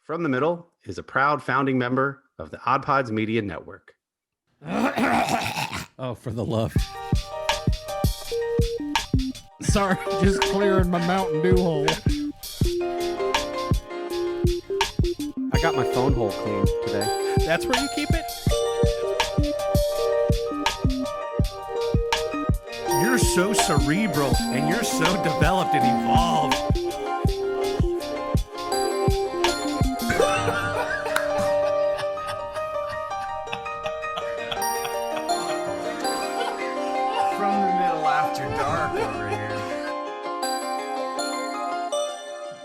From the Middle is a proud founding member of the Odd Pods Media Network. Oh, for the love. Sorry, just clearing my Mountain Dew hole. I got my phone hole cleaned today. That's where you keep it? You're so cerebral and you're so developed and evolved. From the Middle after dark over here.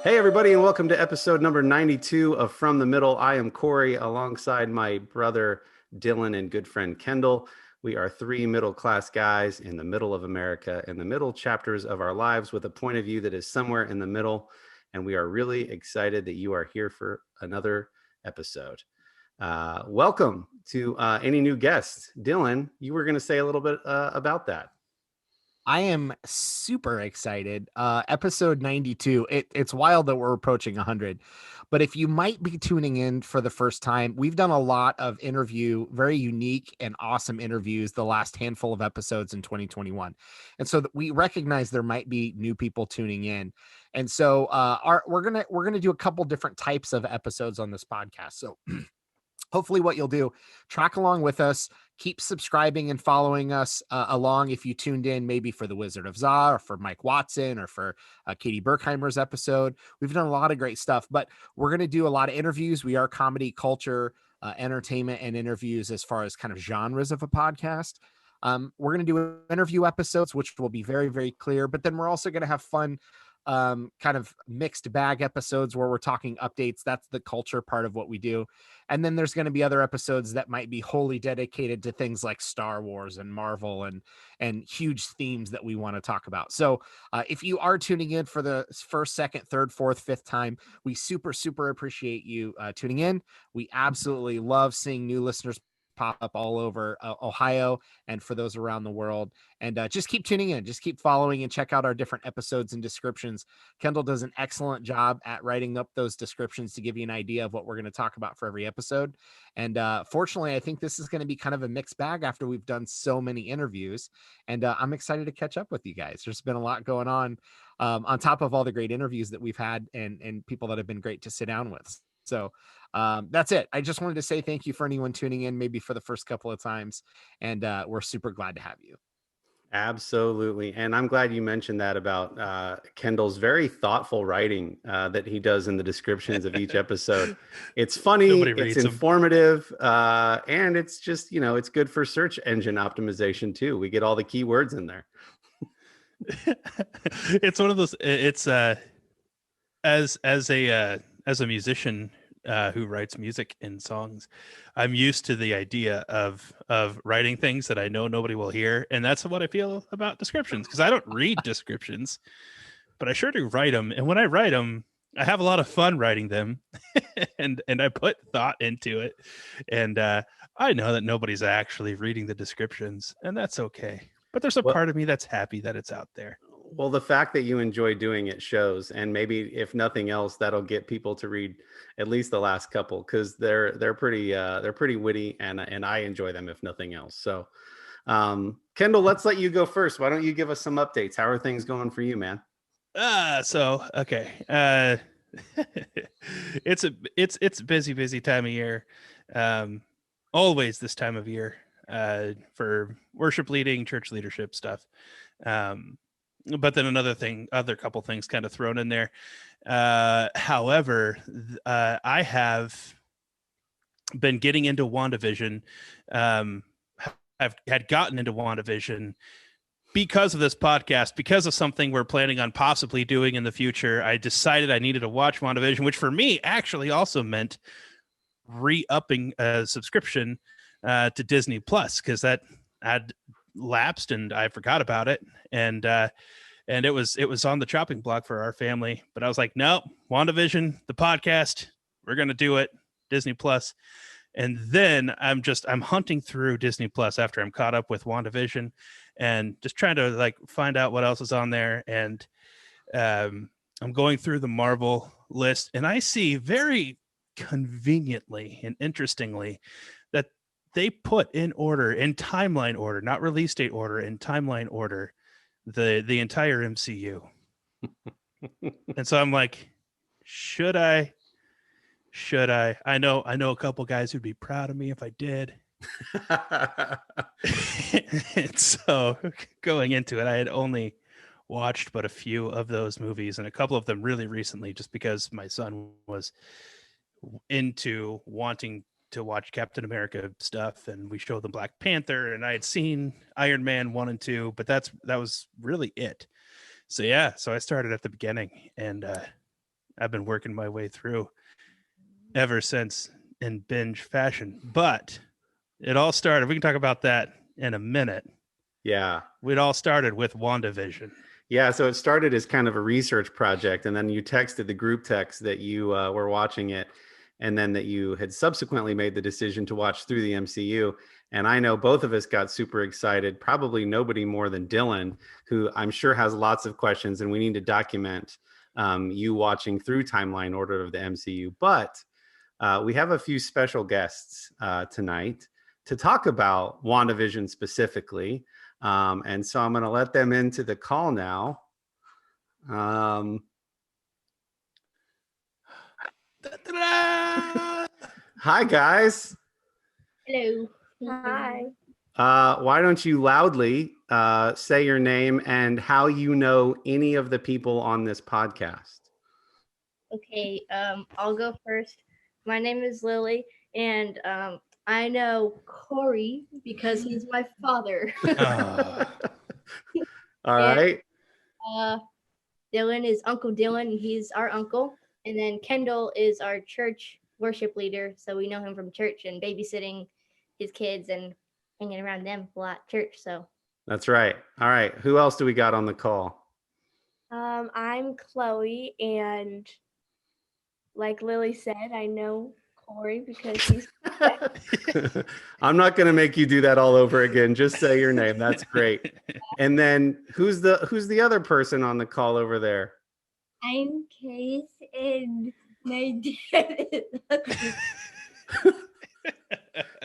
Hey, everybody, and welcome to episode number 92 of From the Middle. I am Kory, alongside my brother Dillon and good friend Kendall. We are three middle-class guys in the middle of America, in the middle chapters of our lives, with a point of view that is somewhere in the middle. And we are really excited that you are here for another episode. Welcome to any new guests. Dillon, you were going to say a little bit about that. I am super excited. Episode 92. It's wild that we're approaching 100. But if you might be tuning in for the first time, we've done a lot of very unique and awesome interviews the last handful of episodes in 2021. And so we recognize there might be new people tuning in. And so we're gonna do a couple different types of episodes on this podcast. So hopefully what you'll do, track along with us, keep subscribing and following us along if you tuned in maybe for the Wizard of Za or for Mike Watson or for Katie Berkheimer's episode. We've done a lot of great stuff, but we're going to do a lot of interviews. We are comedy, culture, entertainment, and interviews as far as kind of genres of a podcast. We're going to do interview episodes, which will be very, very clear, but then we're also going to have fun kind of mixed bag episodes where we're talking updates. That's the culture part of what we do. And then there's going to be other episodes that might be wholly dedicated to things like Star Wars and Marvel and huge themes that we want to talk about. So if you are tuning in for the first, second, third, fourth, fifth time, we super appreciate you tuning in. We absolutely love seeing new listeners pop up all over Ohio and for those around the world. And just keep tuning in, just keep following and check out our different episodes and descriptions. Kendall does an excellent job at writing up those descriptions to give you an idea of what we're going to talk about for every episode. And fortunately, I think this is going to be kind of a mixed bag after we've done so many interviews. And I'm excited to catch up with you guys. There's been a lot going on top of all the great interviews that we've had and people that have been great to sit down with. So that's it. I just wanted to say thank you for anyone tuning in, maybe for the first couple of times. And we're super glad to have you. Absolutely. And I'm glad you mentioned that about Kendall's very thoughtful writing that he does in the descriptions of each episode. It's funny, it's informative, and it's just, it's good for search engine optimization too. We get all the keywords in there. It's one of those, it's as a musician who writes music in songs, I'm used to the idea of writing things that I know nobody will hear, and that's what I feel about descriptions, because I don't read descriptions, but I sure do write them. And when I write them, I have a lot of fun writing them, and I put thought into it. And I know that nobody's actually reading the descriptions, and that's okay. But there's a part of me that's happy that it's out there. Well, the fact that you enjoy doing it shows, and maybe if nothing else, that'll get people to read at least the last couple, because they're pretty witty, and I enjoy them if nothing else. So, Kendall, let's let you go first. Why don't you give us some updates? How are things going for you, man? Okay. It's a busy time of year. Always this time of year for worship leading, church leadership stuff. But then other couple things kind of thrown in there. However, I have been getting into WandVision. I've had gotten into WandVision because of this podcast, because of something we're planning on possibly doing in the future. I decided I needed to watch WandVision, which for me actually also meant re-upping a subscription to Disney Plus, because that had lapsed and I forgot about it. And it was on the chopping block for our family, but I was like, no, WandVision, the podcast, we're going to do it. Disney Plus. And then I'm hunting through Disney Plus after I'm caught up with WandVision and just trying to find out what else is on there. And I'm going through the Marvel list, and I see very conveniently and interestingly that they put in order, in timeline order, not release date order, in timeline order, the entire MCU. And so I'm like, should I? I know a couple guys who'd be proud of me if I did. And so going into it, I had only watched but a few of those movies, and a couple of them really recently, just because my son was into wanting to watch Captain America stuff, and we showed them Black Panther, and I had seen Iron Man 1 and 2, but that was really it. So yeah, so I started at the beginning, and I've been working my way through ever since in binge fashion. But it all started, we can talk about that in a minute. Yeah. It all started with WandaVision. Yeah, so it started as kind of a research project, and then you texted the group text that you were watching it, and then that you had subsequently made the decision to watch through the MCU. And I know both of us got super excited, probably nobody more than Dylan, who I'm sure has lots of questions, and we need to document you watching through timeline order of the MCU. But we have a few special guests tonight to talk about WandaVision specifically. And so I'm going to let them into the call now. Hi, guys. Hello. Hi. Why don't you loudly say your name and how you know any of the people on this podcast? Okay, I'll go first. My name is Lily, and I know Kory because he's my father. All right. Dillon is Uncle Dillon, and he's our uncle. And then Kendall is our church worship leader, so we know him from church and babysitting his kids and hanging around them a lot at church. So That's right. All right. Who else do we got on the call? I'm Chloe, and like Lily said, I know Kory because he's I'm not going to make you do that all over again. Just say your name. That's great. And then who's the other person on the call over there? I'm Case, and my dad is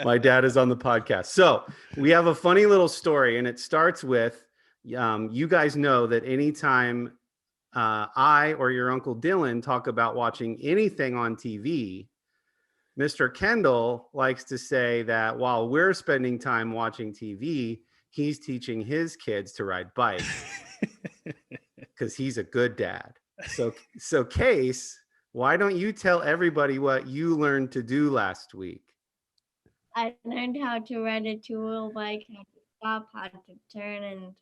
My dad is on the podcast. So we have a funny little story, and it starts with you guys know that anytime I or your Uncle Dylan talk about watching anything on TV, Mr. Kendall likes to say that while we're spending time watching TV, he's teaching his kids to ride bikes because he's a good dad. So Case, why don't you tell everybody what you learned to do last week? I learned how to ride a two-wheel bike, how to stop, how to turn, and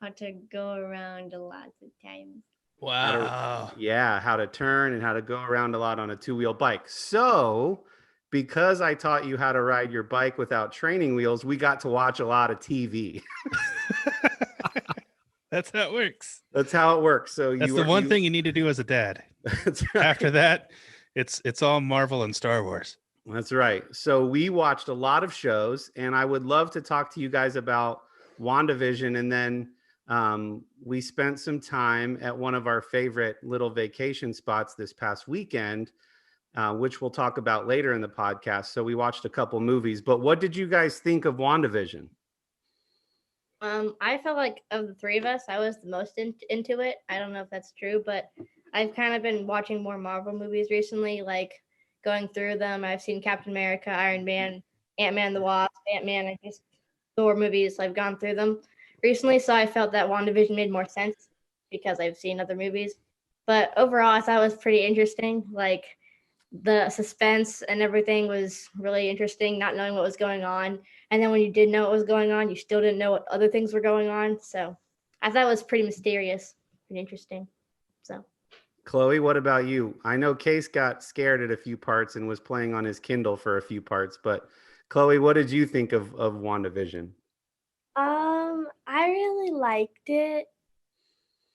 how to go around lots of times. Wow. How to turn and how to go around a lot on a two-wheel bike. So because I taught you how to ride your bike without training wheels, we got to watch a lot of TV. That's how it works. That's how it works. So that's the one thing you need to do as a dad. That's right. After that, it's all Marvel and Star Wars. That's right. So we watched a lot of shows, and I would love to talk to you guys about WandaVision. And then we spent some time at one of our favorite little vacation spots this past weekend, which we'll talk about later in the podcast. So we watched a couple movies, but what did you guys think of WandaVision? I felt like of the three of us, I was the most into it. I don't know if that's true, but I've kind of been watching more Marvel movies recently, like going through them. I've seen Captain America, Iron Man, Ant-Man and the Wasp, Ant-Man, I guess Thor movies. I've gone through them recently, so I felt that WandaVision made more sense because I've seen other movies. But overall, I thought it was pretty interesting. Like the suspense and everything was really interesting, not knowing what was going on. And then when you did know what was going on, you still didn't know what other things were going on. So I thought it was pretty mysterious and interesting. So Chloe, what about you? I know Case got scared at a few parts and was playing on his Kindle for a few parts, but Chloe, what did you think of WandaVision? I really liked it.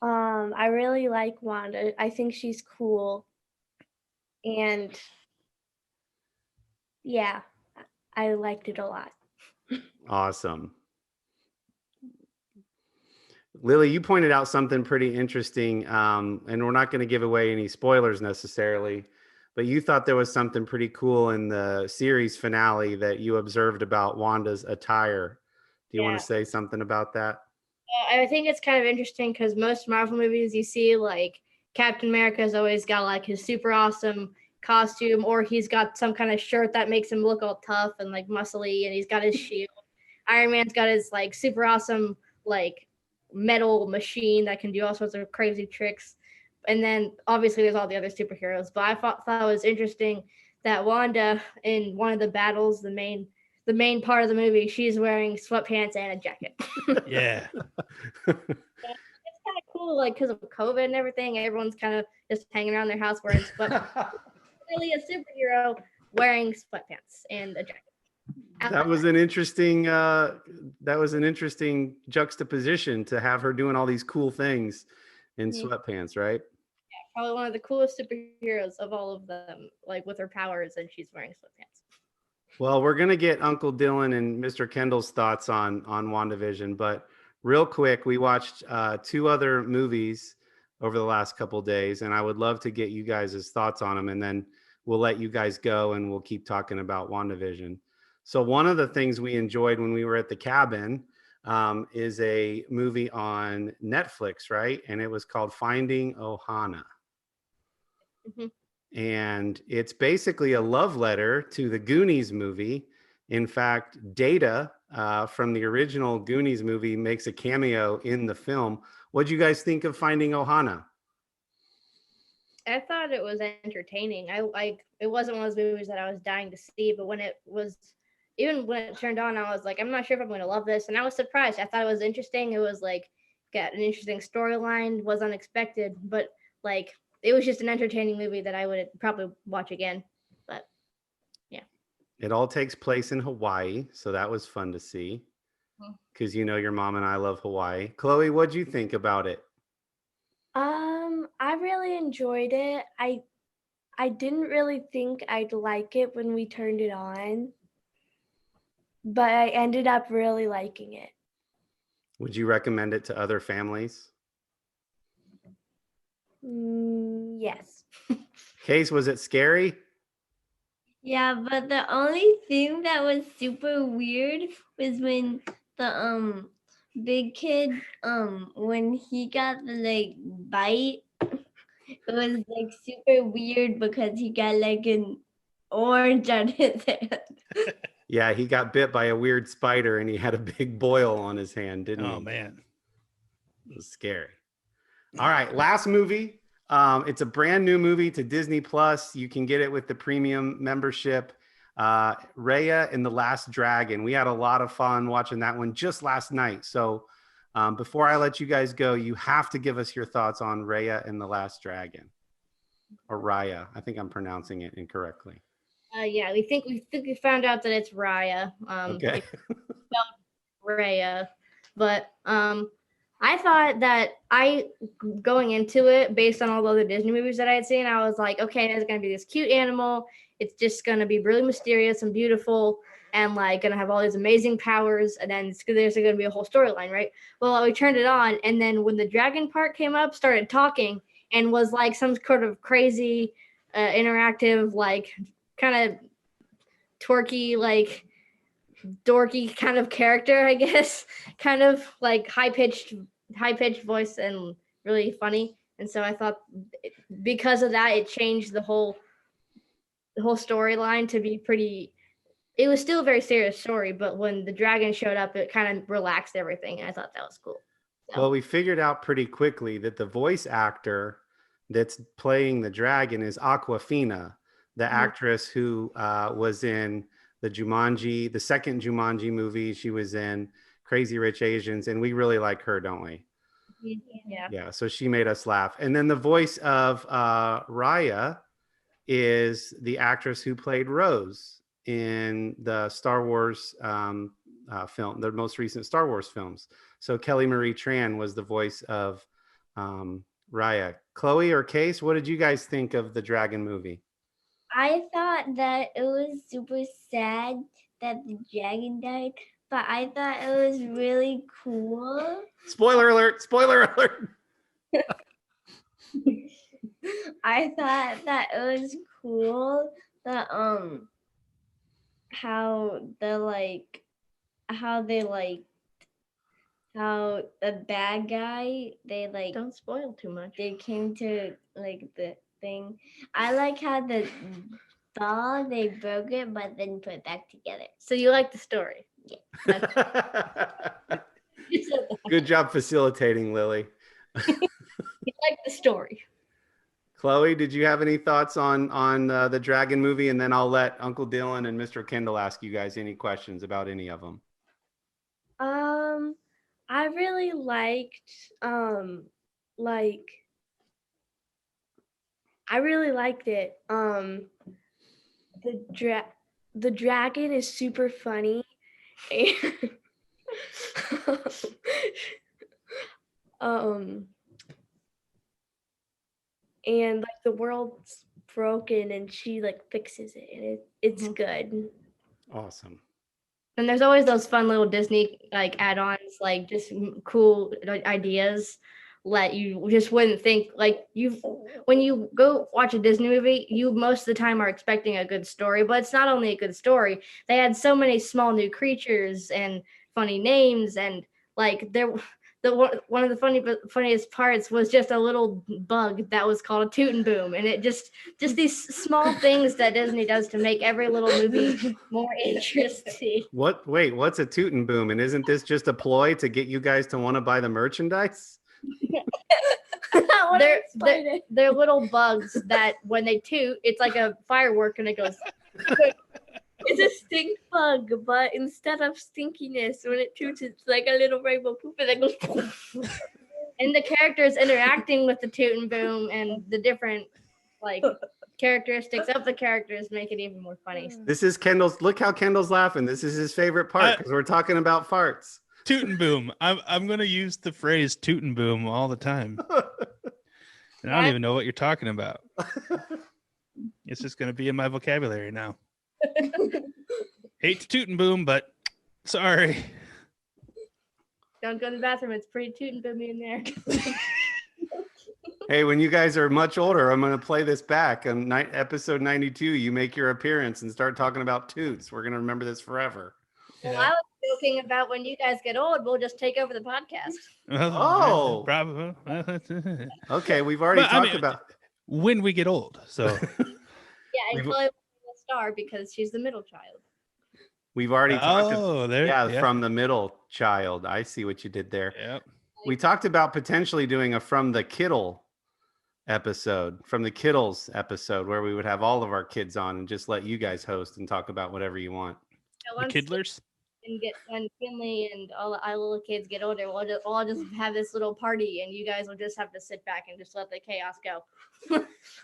I really like Wanda. I think she's cool. And yeah, I liked it a lot. Awesome. Lily, you pointed out something pretty interesting, and we're not going to give away any spoilers necessarily, But you thought there was something pretty cool in the series finale that you observed about Wanda's attire. Do you want Yeah. to say something about that? I think it's kind of interesting because most Marvel movies you see, like Captain America's always got like his super awesome costume, or he's got some kind of shirt that makes him look all tough and like muscly, and he's got his shield. Iron Man's got his like super awesome like metal machine that can do all sorts of crazy tricks. And then obviously there's all the other superheroes. But I thought it was interesting that Wanda in one of the battles, the main part of the movie, she's wearing sweatpants and a jacket. Yeah. It's kind of cool, like because of COVID and everything, everyone's kind of just hanging around their house wearing sweatpants. Really a superhero wearing sweatpants and a jacket. That was an interesting juxtaposition to have her doing all these cool things in sweatpants, right? Probably one of the coolest superheroes of all of them, like with her powers, and she's wearing sweatpants. Well, we're gonna get Uncle Dylan and Mr. Kendall's thoughts on WandaVision, but real quick, we watched 2 other movies over the last couple days, and I would love to get you guys' thoughts on them, and then we'll let you guys go and we'll keep talking about WandaVision. So one of the things we enjoyed when we were at the cabin is a movie on Netflix, right? And it was called Finding Ohana. Mm-hmm. And it's basically a love letter to the Goonies movie. In fact, Data from the original Goonies movie makes a cameo in the film. What do you guys think of Finding Ohana? I thought it was entertaining. It wasn't one of those movies that I was dying to see, but even when it turned on, I was like, I'm not sure if I'm going to love this, and I was surprised. I thought it was interesting. It was like got an interesting storyline, was unexpected, but like it was just an entertaining movie that I would probably watch again. But yeah, it all takes place in Hawaii, so that was fun to see. Because your mom and I love Hawaii. Chloe, what'd you think about it? I really enjoyed it. I didn't really think I'd like it when we turned it on, but I ended up really liking it. Would you recommend it to other families? Yes. Case, was it scary? Yeah, but the only thing that was super weird was when the big kid when he got the like bite, it was like super weird because he got like an orange on his hand. Yeah, he got bit by a weird spider and he had a big boil on his hand, didn't he? Oh man. It was scary. All right, last movie. It's a brand new movie to Disney Plus. You can get it with the premium membership. Raya and the Last Dragon. We had a lot of fun watching that one just last night. So before I let you guys go, you have to give us your thoughts on Raya and the Last Dragon, or Raya. I think I'm pronouncing it incorrectly. Yeah, we think we found out that it's Raya. Okay. Raya, but I thought that going into it based on all the other Disney movies that I had seen, I was like, okay, it's gonna be this cute animal. It's just gonna be really mysterious and beautiful, and like gonna have all these amazing powers. And then there's gonna be a whole storyline, right? Well, we turned it on, and then when the dragon part came up, started talking, and was like some sort of crazy, interactive, like kind of twerky, like dorky kind of character, I guess, kind of like high pitched voice and really funny. And so I thought because of that, it changed the whole storyline to be pretty. It was still a very serious story, but when the dragon showed up, it kind of relaxed everything, and I thought that was cool. So. Well, we figured out pretty quickly that the voice actor that's playing the dragon is Awkwafina, the actress who was in the second Jumanji movie. She was in Crazy Rich Asians, and we really like her, don't we? Yeah, so she made us laugh. And then the voice of Raya is the actress who played Rose in the Star Wars film, the most recent Star Wars films. So Kelly Marie Tran was the voice of Raya. Chloe or Case, what did you guys think of the Dragon movie? I thought that it was super sad that the dragon died, but I thought it was really cool. Spoiler alert! Spoiler alert! I thought that it was cool that how how the bad guy Don't spoil too much. they came to like the thing. I like how the doll they broke it but then put it back together. So you like the story? Good job facilitating, Lily. You like the story? Chloe, did you have any thoughts on the Dragon movie? And then I'll let Uncle Dylan and Mr. Kendall ask you guys any questions about any of them. I really liked like I really liked it. The dragon is super funny. And, and like the world's broken and she like fixes it and it's good. Awesome. And there's always those fun little Disney like add-ons, like just cool ideas that you just wouldn't think. Like when you go watch a Disney movie, you most of the time are expecting a good story, but it's not only a good story. They had so many small new creatures and funny names, and like one of the funniest parts was just a little bug that was called a toot and boom, and it just these small things that Disney does to make every little movie more interesting. Wait, what's a toot and boom? And isn't this just a ploy to get you guys to want to buy the merchandise? They're little bugs that when they toot, it's like a firework and it goes. It's a stink bug, but instead of stinkiness, when it toots, it's like a little rainbow poop and it goes poof. And the characters interacting with the toot and boom and the different like characteristics of the characters make it even more funny. This is Kendall's. Look how Kendall's laughing. This is his favorite part because we're talking about farts. Toot and boom. I'm going to use the phrase toot and boom all the time. And I don't even know what you're talking about. It's just going to be in my vocabulary now. Hate to toot and boom, but sorry. Don't go to the bathroom. It's pretty toot and boomy in there. Hey, when you guys are much older, I'm going to play this back. On episode 92, you make your appearance and start talking about toots. We're going to remember this forever. Well, I was joking about when you guys get old, we'll just take over the podcast. Oh. Probably. Okay, we've already talked about when we get old. So yeah, and Chloe will star because she's the middle child. We've already talked about from the middle child. I see what you did there. Yep. We talked about potentially doing a from the Kiddles episode where we would have all of our kids on and just let you guys host and talk about whatever you want. The Kiddlers? And when Finley and all our little kids get older, we'll just have this little party and you guys will just have to sit back and just let the chaos go.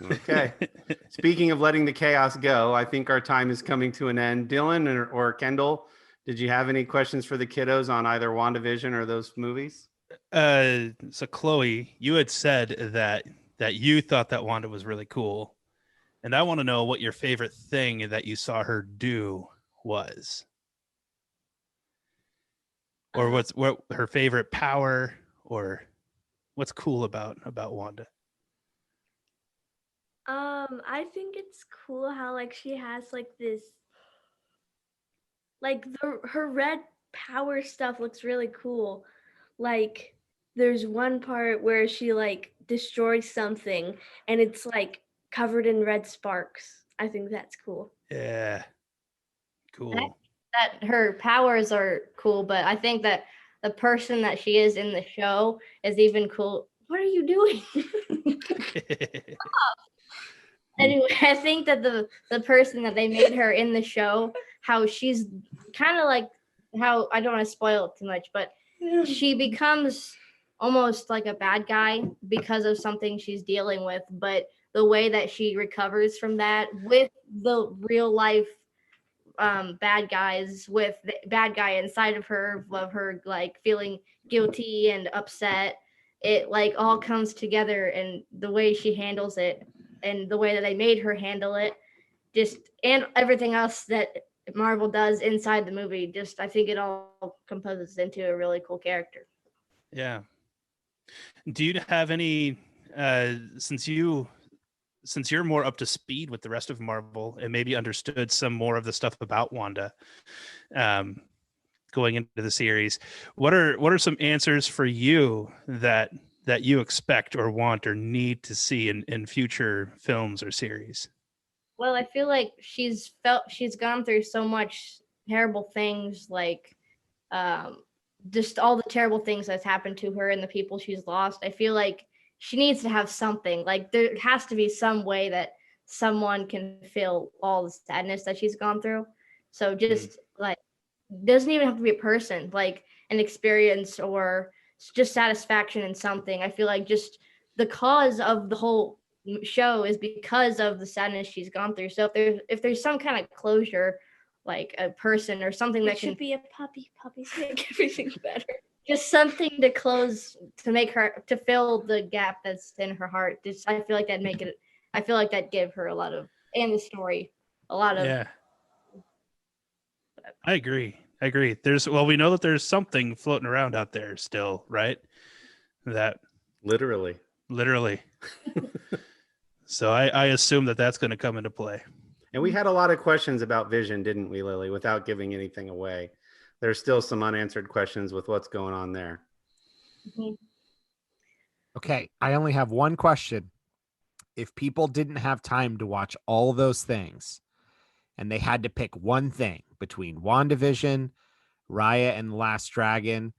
Okay. Speaking of letting the chaos go, I think our time is coming to an end. Dylan or Kendall, did you have any questions for the kiddos on either WandaVision or those movies? So Chloe, you had said that you thought that Wanda was really cool. And I want to know what your favorite thing that you saw her do was. Or what her favorite power, or what's cool about Wanda? I think it's cool how like she has like this, like her red power stuff looks really cool. Like there's one part where she like destroys something and it's like covered in red sparks. I think that's cool. Yeah, cool. That her powers are cool, but I think that the person that she is in the show is even cool. What are you doing? Anyway, I think that the person that they made her in the show, how she's kind of like how, I don't want to spoil it too much, but she becomes almost like a bad guy because of something she's dealing with, but the way that she recovers from that with the real life bad guys, with the bad guy inside of her like feeling guilty and upset, it like all comes together, and the way she handles it and the way that they made her handle it, just, and everything else that Marvel does inside the movie, just I think it all composes into a really cool character. Yeah. Do you have any since you since you're more up to speed with the rest of Marvel and maybe understood some more of the stuff about Wanda, going into the series, what are some answers for you that you expect or want or need to see in future films or series? Well, I feel like she's gone through so much terrible things, like just all the terrible things that's happened to her and the people she's lost. I feel like she needs to have something. Like there has to be some way that someone can feel all the sadness that she's gone through. So just like, doesn't even have to be a person, like an experience or just satisfaction in something. I feel like just the cause of the whole show is because of the sadness she's gone through. So if there's some kind of closure, like a person or something that should can be a puppy. Puppies make everything better. just something to close, to make her, to fill the gap that's in her heart. Just, I feel like that give her a lot of, and the story a lot of. Yeah, I agree. We know that there's something floating around out there still, right? That Literally. So I assume that that's going to come into play. And we had a lot of questions about Vision, didn't we, Lily? Without giving anything away, there's still some unanswered questions with what's going on there. Mhm. Okay, I only have one question. If people didn't have time to watch all those things and they had to pick one thing between WandaVision, Raya and the Last Dragon,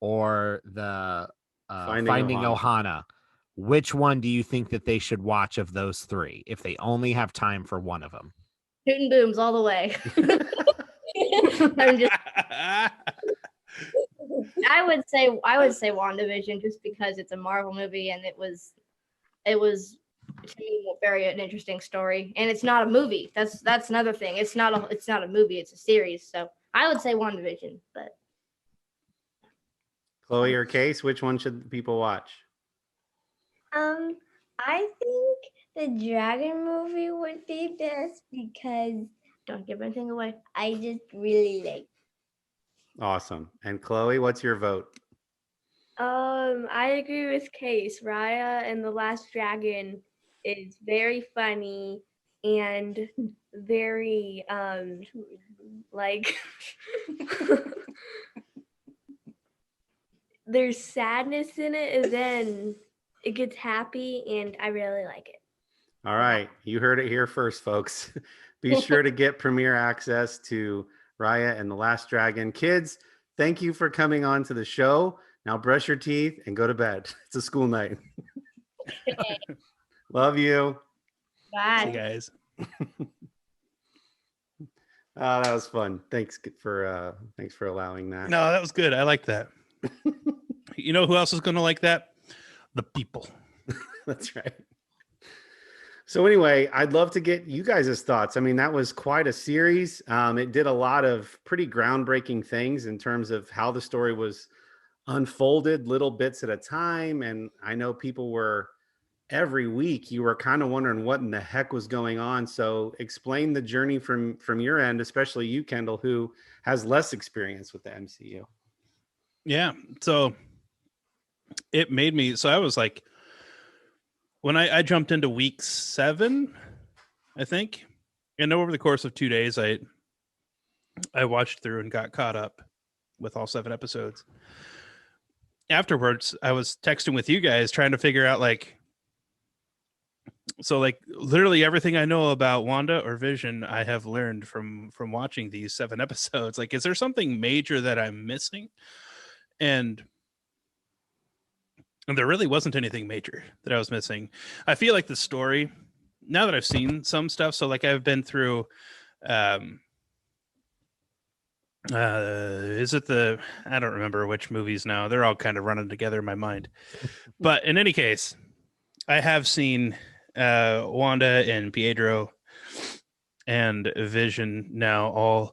or the Finding Ohana, which one do you think that they should watch of those three if they only have time for one of them? Shooting booms all the way. I'm just, I would say WandaVision, just because it's a Marvel movie and it was to me an interesting story, and it's not a movie. That's another thing. It's not a movie. It's a series. So I would say WandaVision. But Chloe or Case, which one should people watch? I think the dragon movie would be best because don't give anything away. I just really like. Awesome. And Chloe, what's your vote? I agree with Case. Raya and the Last Dragon is very funny and very like there's sadness in it, and then it gets happy, and I really like it. All right. You heard it here first, folks. Be sure to get premiere access to Raya and the Last Dragon. Kids, thank you for coming on to the show. Now brush your teeth and go to bed. It's a school night. Love you. Bye. See you guys. Oh, that was fun. Thanks for allowing that. No, that was good. I like that. You know who else is going to like that? The people. That's right. So anyway, I'd love to get you guys' thoughts. I mean, that was quite a series. It did a lot of pretty groundbreaking things in terms of how the story was unfolded, little bits at a time. And I know people were, every week, you were kind of wondering what in the heck was going on. So explain the journey from your end, especially you, Kendall, who has less experience with the MCU. Yeah. So it made me, so I was like, when I jumped into week 7, I think, and over the course of 2 days, I watched through and got caught up with all 7 episodes. Afterwards, I was texting with you guys trying to figure out literally everything I know about Wanda or Vision, I have learned from watching these 7 episodes. Like, is there something major that I'm missing? And there really wasn't anything major that I was missing. I feel like the story, now that I've seen some stuff, so like I've been through, is it I don't remember which movies now. They're all kind of running together in my mind. But in any case, I have seen Wanda and Pietro and Vision now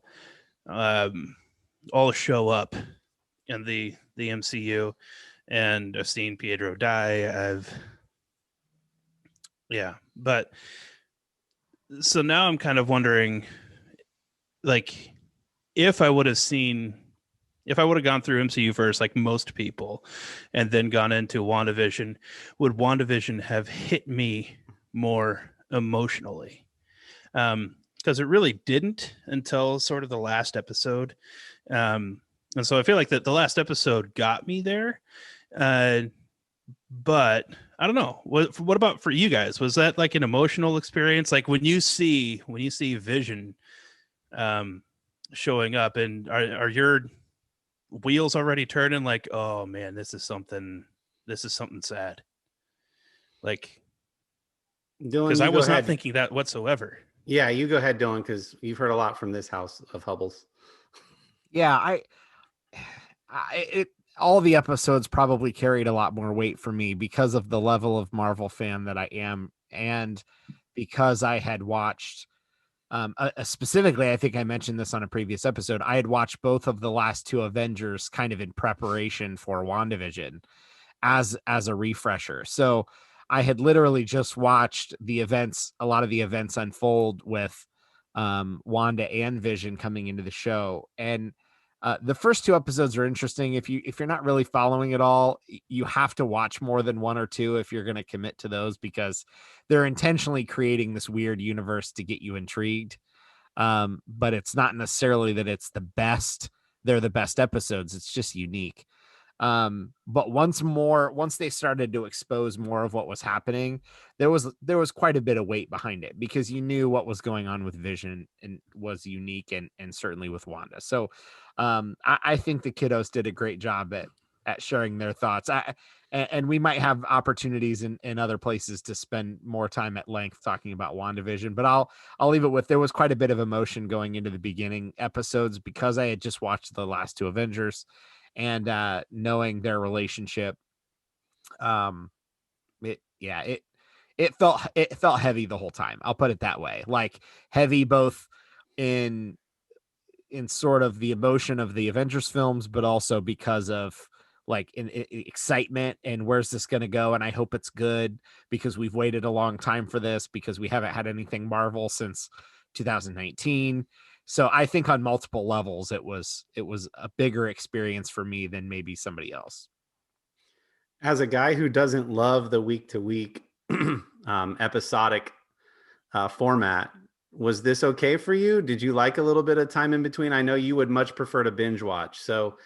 all show up in the MCU. And I've seen Pietro die. But so now I'm kind of wondering, like, if I would have gone through MCU first, like most people, and then gone into WandaVision, would WandaVision have hit me more emotionally. Because it really didn't until sort of the last episode. And so I feel like that the last episode got me there. But I don't know. What about for you guys? Was that like an emotional experience? Like when you see Vision showing up, and are your wheels already turning like, oh man, this is something sad? Like, Dylan, because you I go was not ahead. thinking that whatsoever. Yeah, you go ahead, Dylan, because you've heard a lot from this house of Hubbles. Yeah, all the episodes probably carried a lot more weight for me because of the level of Marvel fan that I am, and because I had watched specifically, I think I mentioned this on a previous episode, I had watched both of the last two Avengers kind of in preparation for WandaVision as a refresher. So I had literally just watched a lot of the events unfold with Wanda and Vision coming into the show. And the first two episodes are interesting. If you're not really following it all, you have to watch more than one or two if you're going to commit to those, because they're intentionally creating this weird universe to get you intrigued. But it's not necessarily that it's the best. They're the best episodes. It's just unique. But once they started to expose more of what was happening, there was quite a bit of weight behind it, because you knew what was going on with Vision and was unique, and certainly with Wanda. So I think the kiddos did a great job at sharing their thoughts. And we might have opportunities in other places to spend more time at length talking about WandaVision, but I'll leave it with, there was quite a bit of emotion going into the beginning episodes because I had just watched the last two Avengers, and knowing their relationship, it felt heavy the whole time. I'll put it that way. Like heavy both in sort of the emotion of the Avengers films, but also because of like in excitement and where's this going to go, and I hope it's good, because we've waited a long time for this, because we haven't had anything Marvel since 2019. So I think on multiple levels, it was a bigger experience for me than maybe somebody else. As a guy who doesn't love the week to week episodic format, was this okay for you? Did you like a little bit of time in between? I know you would much prefer to binge watch. So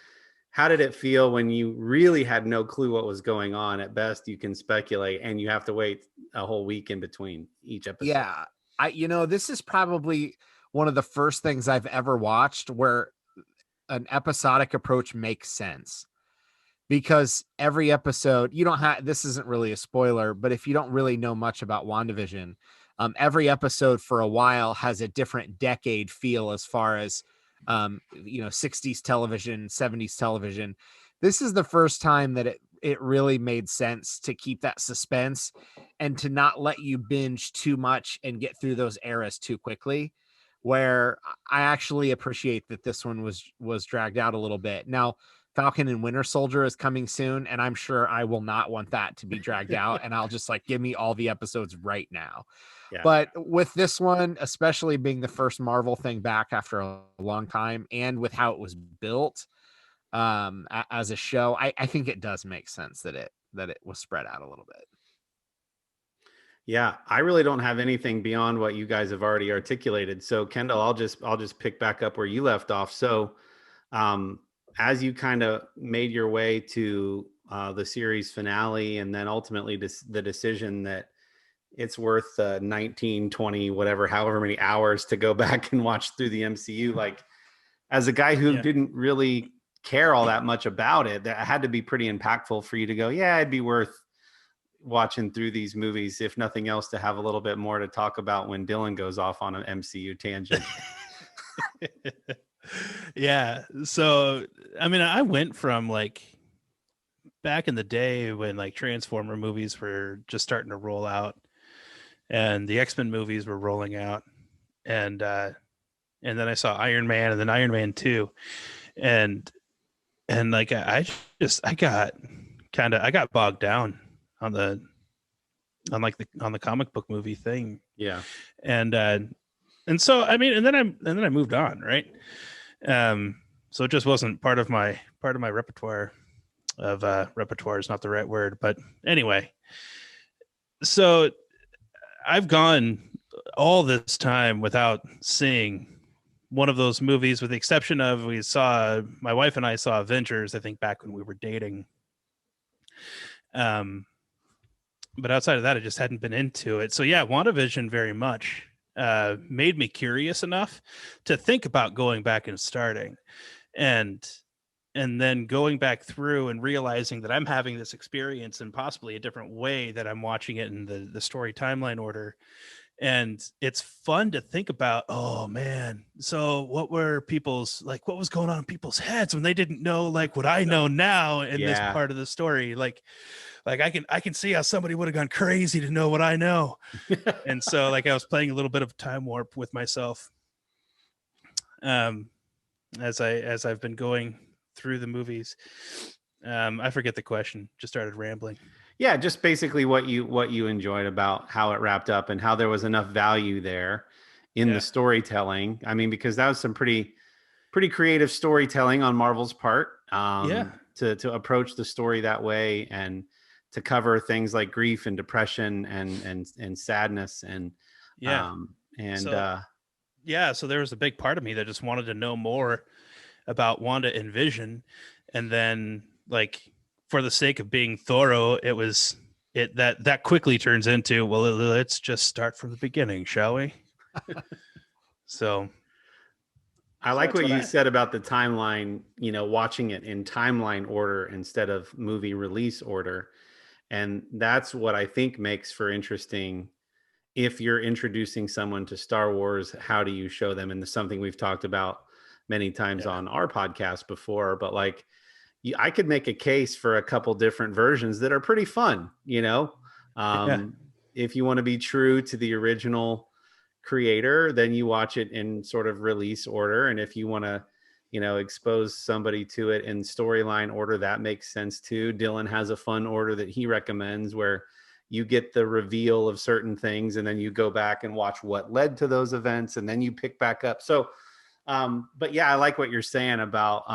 how did it feel when you really had no clue what was going on? At best, you can speculate, and you have to wait a whole week in between each episode. Yeah. This is probably one of the first things I've ever watched where an episodic approach makes sense, because every episode, this isn't really a spoiler, but if you don't really know much about WandaVision, every episode for a while has a different decade feel as far as, 60s television, 70s television. This is the first time that it really made sense to keep that suspense and to not let you binge too much and get through those eras too quickly, where I actually appreciate that this one was dragged out a little bit. Now, Falcon and Winter Soldier is coming soon, and I'm sure I will not want that to be dragged out, and I'll just give me all the episodes right now. Yeah. But with this one, especially being the first Marvel thing back after a long time, and with how it was built as a show, I think it does make sense that it was spread out a little bit. Yeah, I really don't have anything beyond what you guys have already articulated. So Kendall, I'll just pick back up where you left off. So as you kind of made your way to the series finale, and then ultimately the decision that it's worth 19, 20, whatever, however many hours to go back and watch through the MCU, like as a guy who didn't really care all that much about it, that had to be pretty impactful for you to go, yeah, it'd be worth watching through these movies, if nothing else, to have a little bit more to talk about when Dylan goes off on an MCU tangent. Yeah. So, I mean, I went from back in the day when Transformer movies were just starting to roll out and the X-Men movies were rolling out, and then I saw Iron Man and then Iron Man 2. And I got bogged down on the comic book movie thing. Yeah. And so I mean, and then I moved on, right? So it just wasn't part of my repertoire repertoire is not the right word, but anyway. So I've gone all this time without seeing one of those movies, with the exception of my wife and I saw Avengers, I think back when we were dating. But outside of that, I just hadn't been into it. So yeah, WandaVision very much made me curious enough to think about going back and starting, and then going back through and realizing that I'm having this experience in possibly a different way, that I'm watching it in the story timeline order. And it's fun to think about, oh man, so what was going on in people's heads when they didn't know like what I know now in this part of the story. Like I can see how somebody would have gone crazy to know what I know. And so like I was playing a little bit of time warp with myself as I've been going through the movies. I forget the question, just started rambling. Yeah, just basically what you enjoyed about how it wrapped up and how there was enough value there in the storytelling. I mean, because that was some pretty creative storytelling on Marvel's part. To approach the story that way and to cover things like grief and depression and sadness and so there was a big part of me that just wanted to know more about Wanda and Vision, and then like, for the sake of being thorough, that quickly turns into, well, let's just start from the beginning, shall we? So I like what you said about the timeline, watching it in timeline order instead of movie release order. And that's what I think makes for interesting. If you're introducing someone to Star Wars, how do you show them? And something we've talked about many times on our podcast before, but like, I could make a case for a couple different versions that are pretty fun, if you want to be true to the original creator, then you watch it in sort of release order. And if you want to, expose somebody to it in storyline order, that makes sense too. Dillon has a fun order that he recommends where you get the reveal of certain things and then you go back and watch what led to those events and then you pick back up. So, but yeah, I like what you're saying about,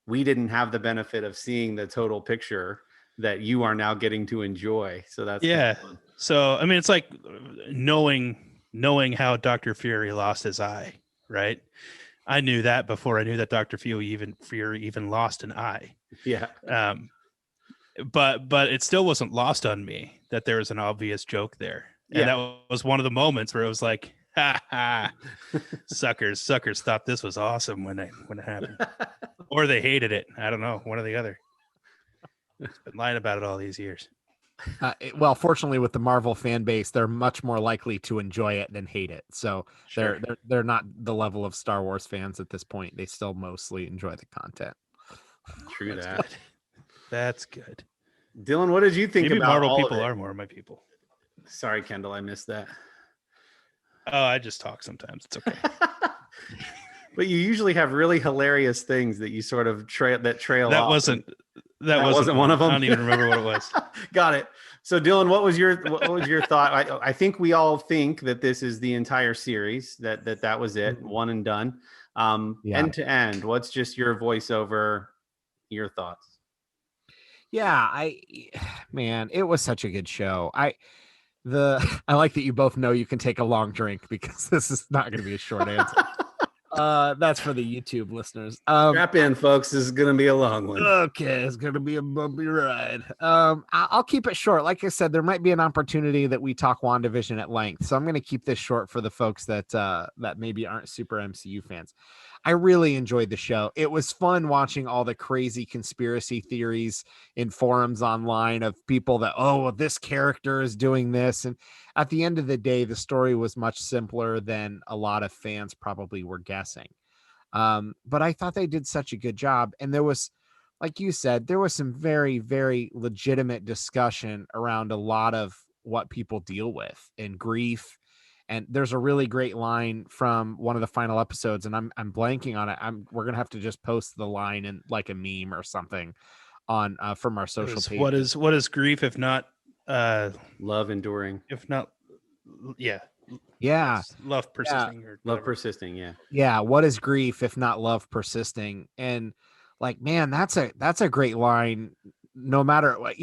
we didn't have the benefit of seeing the total picture that you are now getting to enjoy. So that's fun. So, I mean, it's like knowing how Dr. Fury lost his eye, right? I knew that before I knew that Dr. Fury even lost an eye. Yeah. But it still wasn't lost on me that there was an obvious joke there. And that was one of the moments where it was like, ha ha, suckers thought this was awesome when it happened. Or they hated it. I don't know, one or the other. I've been lying about it all these years. Well, fortunately, with the Marvel fan base, they're much more likely to enjoy it than hate it. So they're not the level of Star Wars fans at this point. They still mostly enjoy the content. True that. Good. That's good. Dylan, what did you think Maybe about Marvel all people of it? are more of my people. Sorry, Kendall, I missed that. Oh, I just talk sometimes. It's okay. But you usually have really hilarious things that you sort of trail that off. wasn't one of them. I don't even remember what it was. Got it. So Dylan, what was your thought? I think we all think that this is the entire series, that was it, one and done. End to end. What's just your voiceover, your thoughts? Yeah, man, it was such a good show. I like that you both know you can take a long drink because this is not going to be a short answer. That's for the YouTube listeners. Strap in, folks. This is going to be a long one. Okay, it's going to be a bumpy ride. I'll keep it short. Like I said, there might be an opportunity that we talk WandaVision at length, so I'm going to keep this short for the folks that maybe aren't super MCU fans. I really enjoyed the show. It was fun watching all the crazy conspiracy theories in forums online of people that, oh, well, this character is doing this. And at the end of the day, the story was much simpler than a lot of fans probably were guessing. But I thought they did such a good job. And there was, like you said, there was some very, very legitimate discussion around a lot of what people deal with and grief. And there's a really great line from one of the final episodes, and I'm blanking on it. We're gonna have to just post the line in like a meme or something on from our social page. What is grief if not love enduring? If not, love persisting or love persisting. Yeah. What is grief if not love persisting? And like, man, that's a great line. No matter what,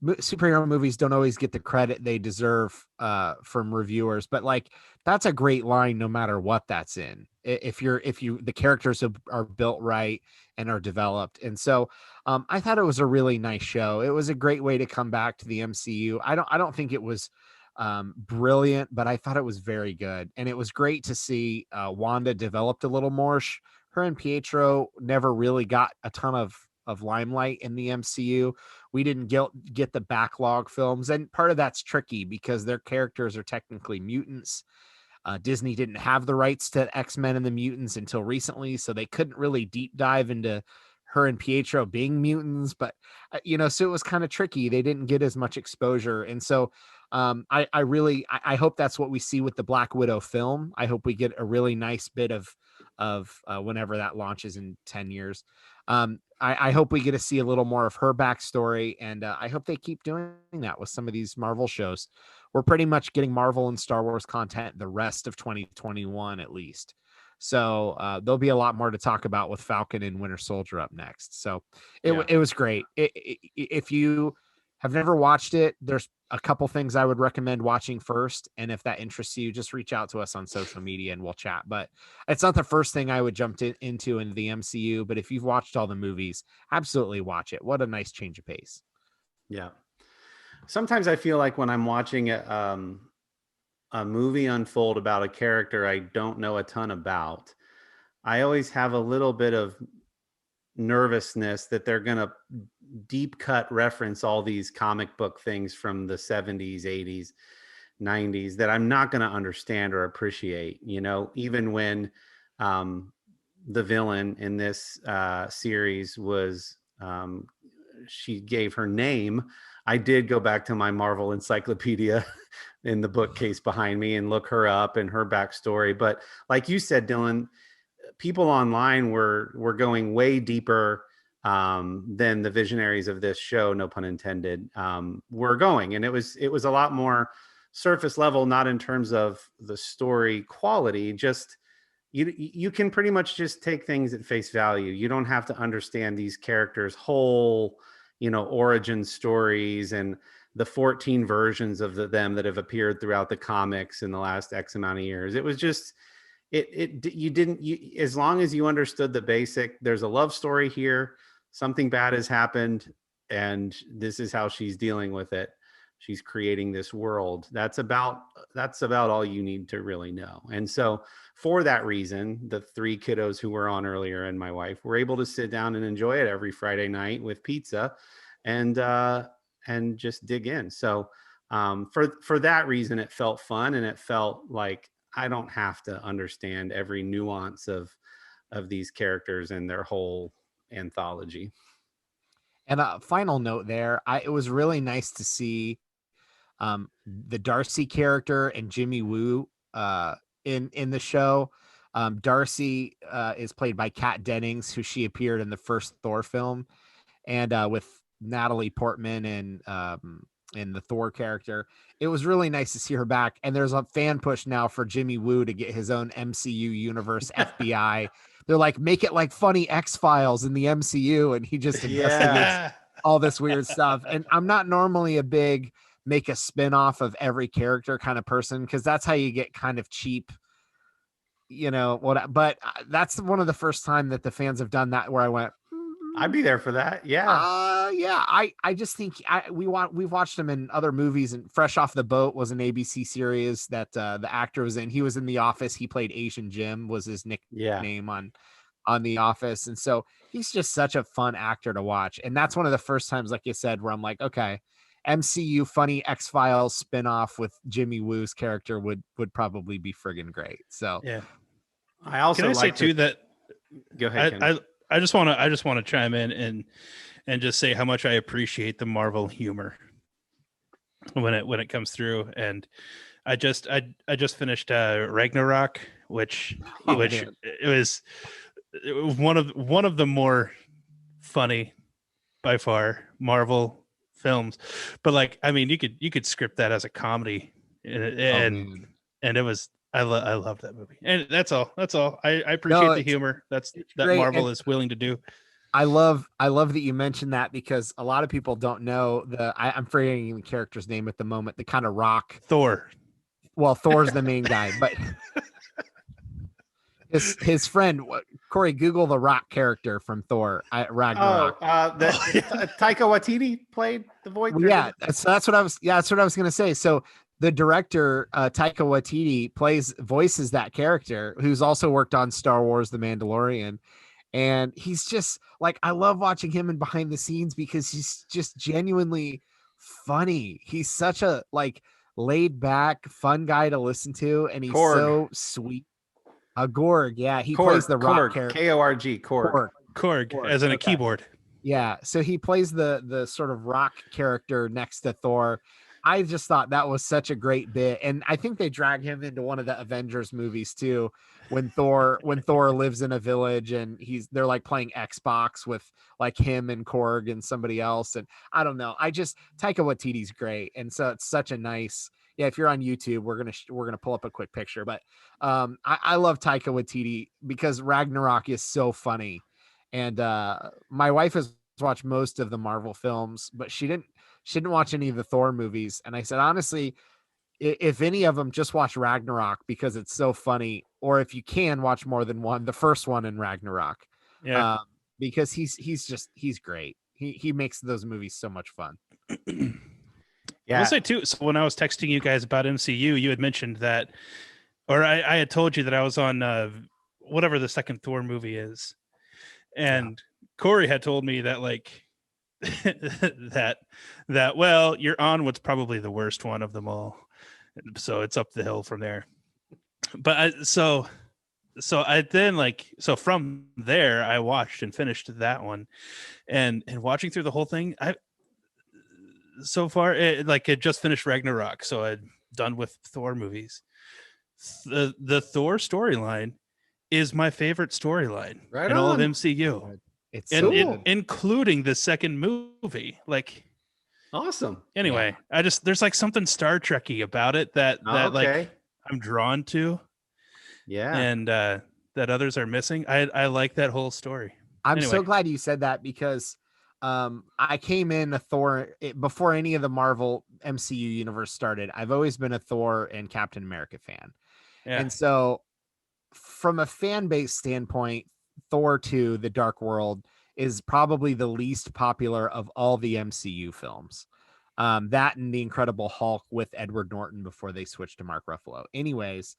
superhero movies don't always get the credit they deserve from reviewers, but like that's a great line no matter what that's in. If the characters are built right and are developed. And so I thought it was a really nice show. It was a great way to come back to the MCU. I don't think it was brilliant, but I thought it was very good. And it was great to see Wanda developed a little more. Her and Pietro never really got a ton of limelight in the MCU. We didn't get the backlog films, and part of that's tricky because their characters are technically mutants. Disney didn't have the rights to X-Men and the mutants until recently, so they couldn't really deep dive into her and Pietro being mutants. But so it was kind of tricky. They didn't get as much exposure, and so I hope that's what we see with the Black Widow film. I hope we get a really nice bit of whenever that launches in 10 years. I hope we get to see a little more of her backstory, and I hope they keep doing that with some of these Marvel shows. We're pretty much getting Marvel and Star Wars content the rest of 2021 at least. So there'll be a lot more to talk about with Falcon and Winter Soldier up next. So it was great. If you have never watched it, there's a couple things I would recommend watching first. And if that interests you, just reach out to us on social media and we'll chat. But it's not the first thing I would jump into the MCU. But if you've watched all the movies, absolutely watch it. What a nice change of pace. Yeah. Sometimes I feel like when I'm watching a movie unfold about a character I don't know a ton about, I always have a little bit of nervousness that they're going to deep cut reference all these comic book things from the 70s, 80s, 90s that I'm not going to understand or appreciate, even when the villain in this series was, she gave her name. I did go back to my Marvel encyclopedia in the bookcase behind me and look her up and her backstory. But like you said, Dylan, people online were going way deeper than the visionaries of this show, no pun intended, were going. And it was a lot more surface level, not in terms of the story quality, just you can pretty much just take things at face value. You don't have to understand these characters' whole origin stories and the 14 versions of them that have appeared throughout the comics in the last X amount of years. It was just, as long as you understood the basic, there's a love story here, something bad has happened, and this is how she's dealing with it. She's creating this world. That's about all you need to really know. And so for that reason, the three kiddos who were on earlier and my wife were able to sit down and enjoy it every Friday night with pizza and just dig in. So for that reason, it felt fun, and it felt like I don't have to understand every nuance of these characters and their whole anthology. And a final note there, it was really nice to see the Darcy character and Jimmy Woo in the show. Darcy is played by Kat Dennings, who she appeared in the first Thor film, and with Natalie Portman and the Thor character. It was really nice to see her back. And there's a fan push now for Jimmy Woo to get his own MCU universe FBI. They're like, make it like funny X-Files in the MCU, and he just investigates all this weird stuff. And I'm not normally a big make a spin-off of every character kind of person, because that's how you get kind of cheap, but that's one of the first time that the fans have done that where I went, I'd be there for that. Yeah. I just think we've watched him in other movies, and Fresh Off the Boat was an ABC series that the actor was in. He was in The Office. He played Asian Jim, was his nickname on The Office. And so he's just such a fun actor to watch. And that's one of the first times, like you said, where I'm like, okay, MCU funny X-Files spinoff with Jimmy Woo's character would probably be friggin' great. So yeah. I also can I say too that go ahead. I just want to chime in and just say how much I appreciate the Marvel humor when it comes through. And I just finished Ragnarok, which it was one of the more funny by far Marvel films. But like, I mean, you could script that as a comedy, and it was. I loved that movie, and that's all. I appreciate the humor that Marvel is willing to do. I love that you mentioned that because a lot of people don't know I'm forgetting the character's name at the moment. The kind of rock. Thor. Well, Thor's the main guy, but his friend Kory, Google the rock character from Thor Ragnarok. Taika Waititi played the voice. Well, yeah, that's what I was. Yeah, that's what I was gonna say. So the director Taika Waititi voices that character, who's also worked on Star Wars: The Mandalorian, and he's just like, I love watching him in behind the scenes because he's just genuinely funny. He's such a like laid back, fun guy to listen to, and he's so sweet. Gorg, yeah, he plays the rock character. Korg, Korg. Korg, as in a keyboard. Yeah, so he plays the sort of rock character next to Thor. I just thought that was such a great bit, and I think they drag him into one of the Avengers movies too, when Thor lives in a village and they're like playing Xbox with like him and Korg and somebody else, and I don't know. Taika Waititi's great, and so it's such a nice. Yeah, if you're on YouTube, we're gonna pull up a quick picture, but I love Taika Waititi because Ragnarok is so funny, and my wife has watched most of the Marvel films, but she didn't watch any of the Thor movies, and I said honestly, if any of them, just watch Ragnarok because it's so funny, or if you can watch more than one, the first one in Ragnarok, because he's great. He makes those movies so much fun. Yeah. I will say too, so when I was texting you guys about MCU, you had mentioned that, or I had told you that I was on whatever the second Thor movie is. And Kory had told me that like that well, you're on what's probably the worst one of them all. So it's up the hill from there. But so I then from there I watched and finished that one, and watching through the whole thing, so far it just finished Ragnarok, so I'm done with Thor movies. The Thor storyline is my favorite storyline in all of MCU. It's so including the second movie. Like, awesome. Anyway, there's like something Star Trek-y about it that like I'm drawn to. Yeah. And that others are missing. I like that whole story. I'm so glad you said that because I came in a Thor before any of the Marvel MCU universe started. I've always been a Thor and Captain America fan. Yeah. And so from a fan base standpoint, Thor 2, The Dark World, is probably the least popular of all the MCU films. That and The Incredible Hulk with Edward Norton before they switched to Mark Ruffalo. Anyways,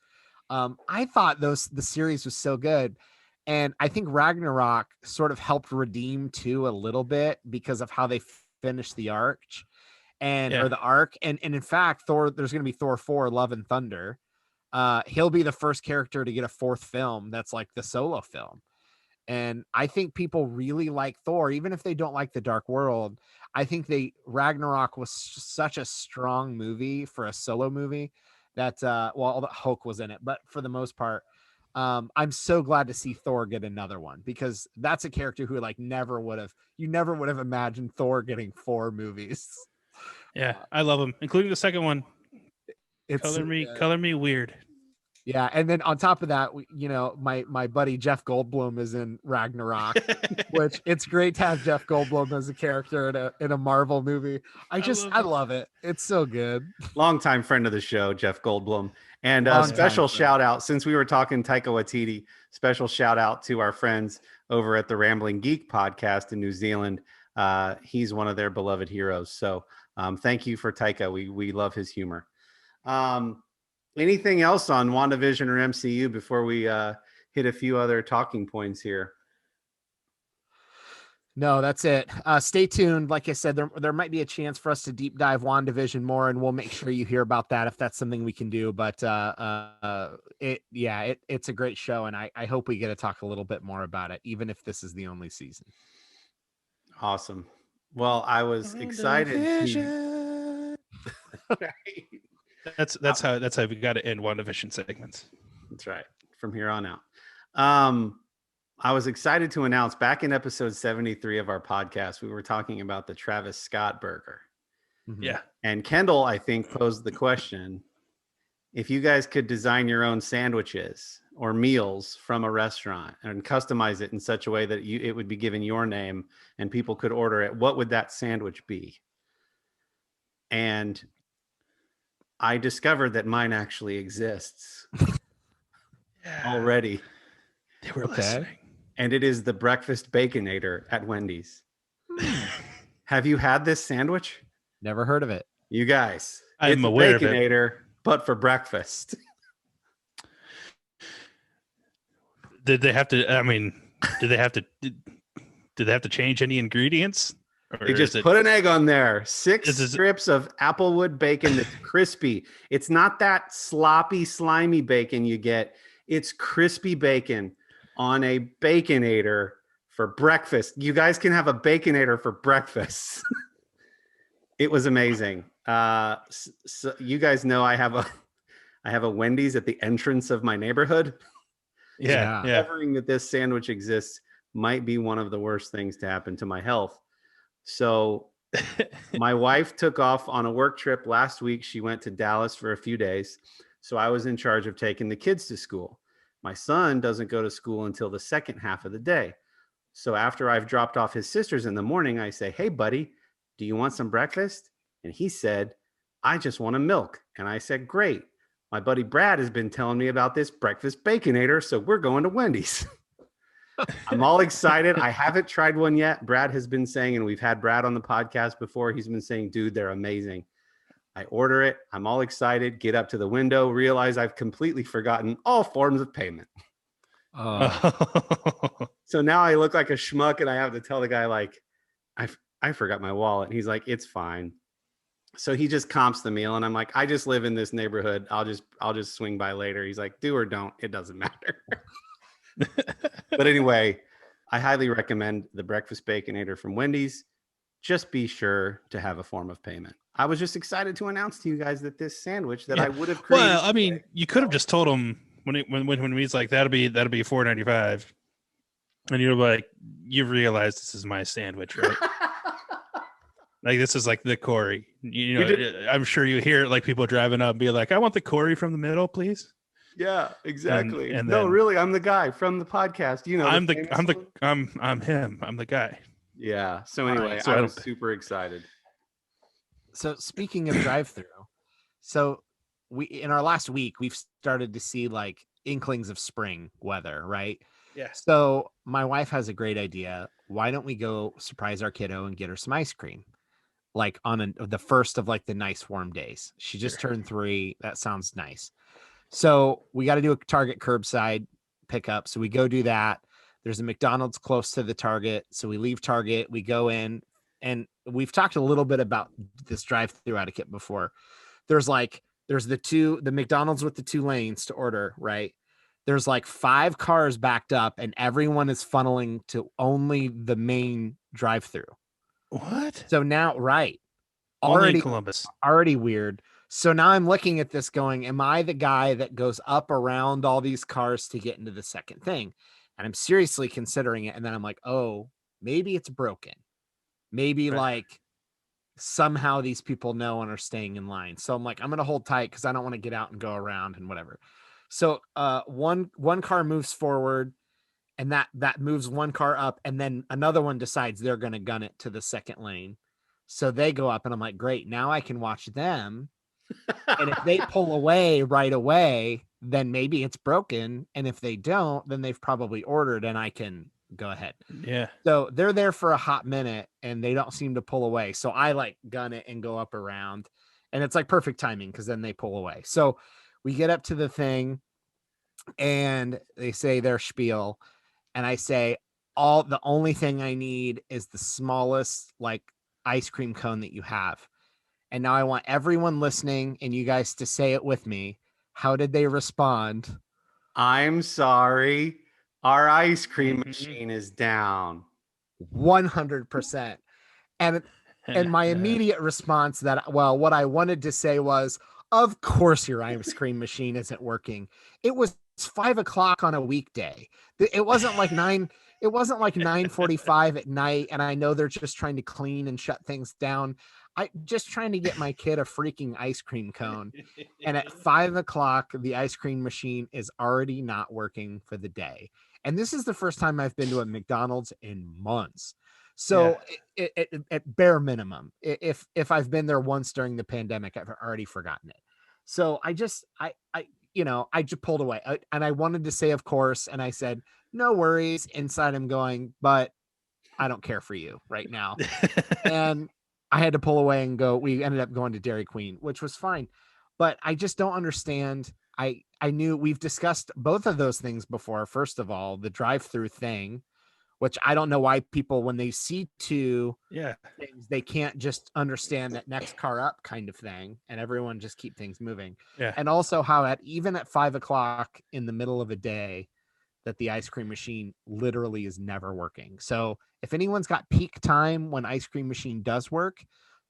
I thought the series was so good. And I think Ragnarok sort of helped redeem 2 a little bit because of how they finished the arc or the arc. And in fact, there's going to be Thor 4, Love and Thunder. He'll be the first character to get a 4th film that's like the solo film. And I think people really like Thor, even if they don't like The Dark World. I think Ragnarok was such a strong movie for a solo movie that, all the Hulk was in it, but for the most part, I'm so glad to see Thor get another one because that's a character who like never would have imagined Thor getting 4 movies. Yeah, I love him, including the second one. Color me weird. Yeah, and then on top of that, my buddy Jeff Goldblum is in Ragnarok, which it's great to have Jeff Goldblum as a character in a Marvel movie. I love it. It's so good. Longtime friend of the show, Jeff Goldblum. And special shout out, since we were talking Taika Waititi, special shout out to our friends over at the Rambling Geek podcast in New Zealand. He's one of their beloved heroes. So thank you for Taika. We love his humor. Anything else on WandaVision or MCU before we hit a few other talking points here? No, that's it. Stay tuned. Like I said, there might be a chance for us to deep dive WandaVision more, and we'll make sure you hear about that if that's something we can do. But it's a great show, and I hope we get to talk a little bit more about it, even if this is the only season. Awesome. Well, I was excited. That's how we got to end WandaVision segments. That's right. From here on out. I was excited to announce back in episode 73 of our podcast, we were talking about the Travis Scott burger. Mm-hmm. Yeah. And Kendall, I think, posed the question, if you guys could design your own sandwiches, or meals from a restaurant and customize it in such a way that it would be given your name and people could order it, what would that sandwich be? And I discovered that mine actually exists already. They were listening. And it is the breakfast Baconator at Wendy's. Have you had this sandwich? Never heard of it. You guys, I'm it's aware a of it. Baconator, but for breakfast. Did they have to? I mean, did they have to change any ingredients? Or They just is it- put an egg on there. Six Is it- strips of applewood bacon that's crispy. It's not that sloppy, slimy bacon you get. It's crispy bacon on a Baconator for breakfast. You guys can have a Baconator for breakfast. It was amazing. So you guys know I have a Wendy's at the entrance of my neighborhood. Yeah. Discovering that this sandwich exists might be one of the worst things to happen to my health. So my wife took off on a work trip last week. She went to Dallas for a few days. So I was in charge of taking the kids to school. My son doesn't go to school until the second half of the day. So after I've dropped off his sisters in the morning, I say, "Hey, buddy, do you want some breakfast?" And he said, "I just want a milk." And I said, "Great. My buddy Brad has been telling me about this breakfast Baconator, so we're going to Wendy's." I'm all excited. I haven't tried one yet. Brad has been saying, and we've had Brad on the podcast before, he's been saying, "Dude, they're amazing." I order it. I'm all excited, get up to the window, realize I've completely forgotten all forms of payment. So now I look like a schmuck and I have to tell the guy, like, I forgot my wallet. And he's like, "It's fine." So he just comps the meal and I'm like, "I just live in this neighborhood. I'll just swing by later." He's like, "Do or don't. It doesn't matter." But anyway, I highly recommend the breakfast Baconator from Wendy's. Just be sure to have a form of payment. I was just excited to announce to you guys that this sandwich that I would have created. Well, I mean, you could have just told him when he's like, that'll be $4.95, and you're like, you realize this is my sandwich, right? Like, this is like the Kory. You know, I'm sure you hear like people driving up and be like, "I want the Kory from the middle, please." Yeah, exactly. And no, then- really, I'm the guy from the podcast. You know, I'm famous one. I'm him. I'm the guy. Yeah. So All right, anyway, so I I was don't- super excited. So speaking of drive-through, so in our last week, we've started to see like inklings of spring weather, right? Yeah. So my wife has a great idea. Why don't we go surprise our kiddo and get her some ice cream? Like on the first of like the nice warm days. She just turned 3. That sounds nice. So we got to do a Target curbside pickup. So we go do that. There's a McDonald's close to the Target. So we leave Target, we go in, and we've talked a little bit about this drive-through etiquette before. There's the McDonald's with the 2 lanes to order, right? There's like 5 cars backed up and everyone is funneling to only the main drive-through. What? So now, right. Only in Columbus. Already weird. So now I'm looking at this going, am I the guy that goes up around all these cars to get into the second thing? And I'm seriously considering it. And then I'm like, oh, maybe it's broken. Maybe Right. like somehow these people know and are staying in line. So I'm like, I'm going to hold tight because I don't want to get out and go around and whatever. So one car moves forward and that moves one car up. And then another one decides they're going to gun it to the second lane. So they go up and I'm like, great, now I can watch them. And if they pull away right away, then maybe it's broken. And if they don't, then they've probably ordered and I can go ahead. Yeah. So they're there for a hot minute and they don't seem to pull away. So I like gun it and go up around and it's like perfect timing because then they pull away. So we get up to the thing and they say their spiel. And I say, the only thing I need is the smallest like ice cream cone that you have. And now I want everyone listening and you guys to say it with me. How did they respond? "I'm sorry. Our ice cream Mhm. machine is down." 100%. And my immediate response what I wanted to say was, of course your ice cream machine isn't working. It was 5:00 on a weekday. It wasn't like 9:45 at night. And I know they're just trying to clean and shut things down. I just trying to get my kid a freaking ice cream cone. And at 5 o'clock, the ice cream machine is already not working for the day. And this is the first time I've been to a McDonald's in months. So at bare minimum, if I've been there once during the pandemic, I've already forgotten it. So I just pulled away, and I wanted to say, of course, and I said, no worries. Inside I'm going, but I don't care for you right now. And I had to pull away and go. We ended up going to Dairy Queen, which was fine. But I just don't understand. I knew we've discussed both of those things before. First of all, the drive-through thing, which I don't know why people, when they see two things, they can't just understand that next car up kind of thing, and everyone just keep things moving. Yeah. And also how even at 5 o'clock in the middle of a day, that the ice cream machine literally is never working. So if anyone's got peak time when ice cream machine does work,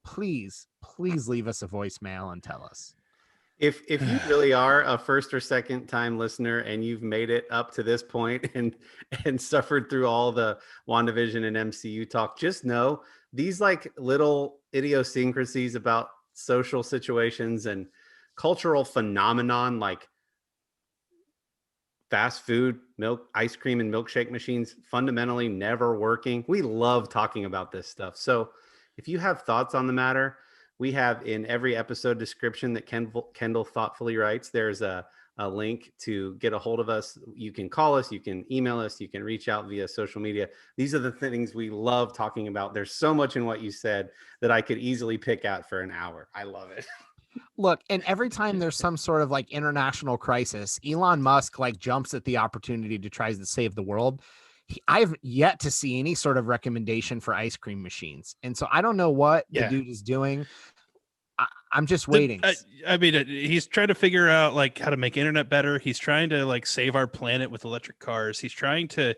please leave us a voicemail and tell us. If you really are a first or second time listener and you've made it up to this point and suffered through all the WandaVision and MCU talk, just know these like little idiosyncrasies about social situations and cultural phenomenon like fast food, milk, ice cream, and milkshake machines fundamentally never working. We love talking about this stuff. So if you have thoughts on the matter, we have in every episode description that Kendall thoughtfully writes, there's a link to get a hold of us. You can call us, you can email us, you can reach out via social media. These are the things we love talking about. There's so much in what you said that I could easily pick out for an hour. I love it. Look, and every time there's some sort of like international crisis, Elon Musk like jumps at the opportunity to try to save the world. I've yet to see any sort of recommendation for ice cream machines. And so I don't know what the dude is doing. I'm just waiting. I mean, he's trying to figure out like how to make internet better. He's trying to like save our planet with electric cars. He's trying to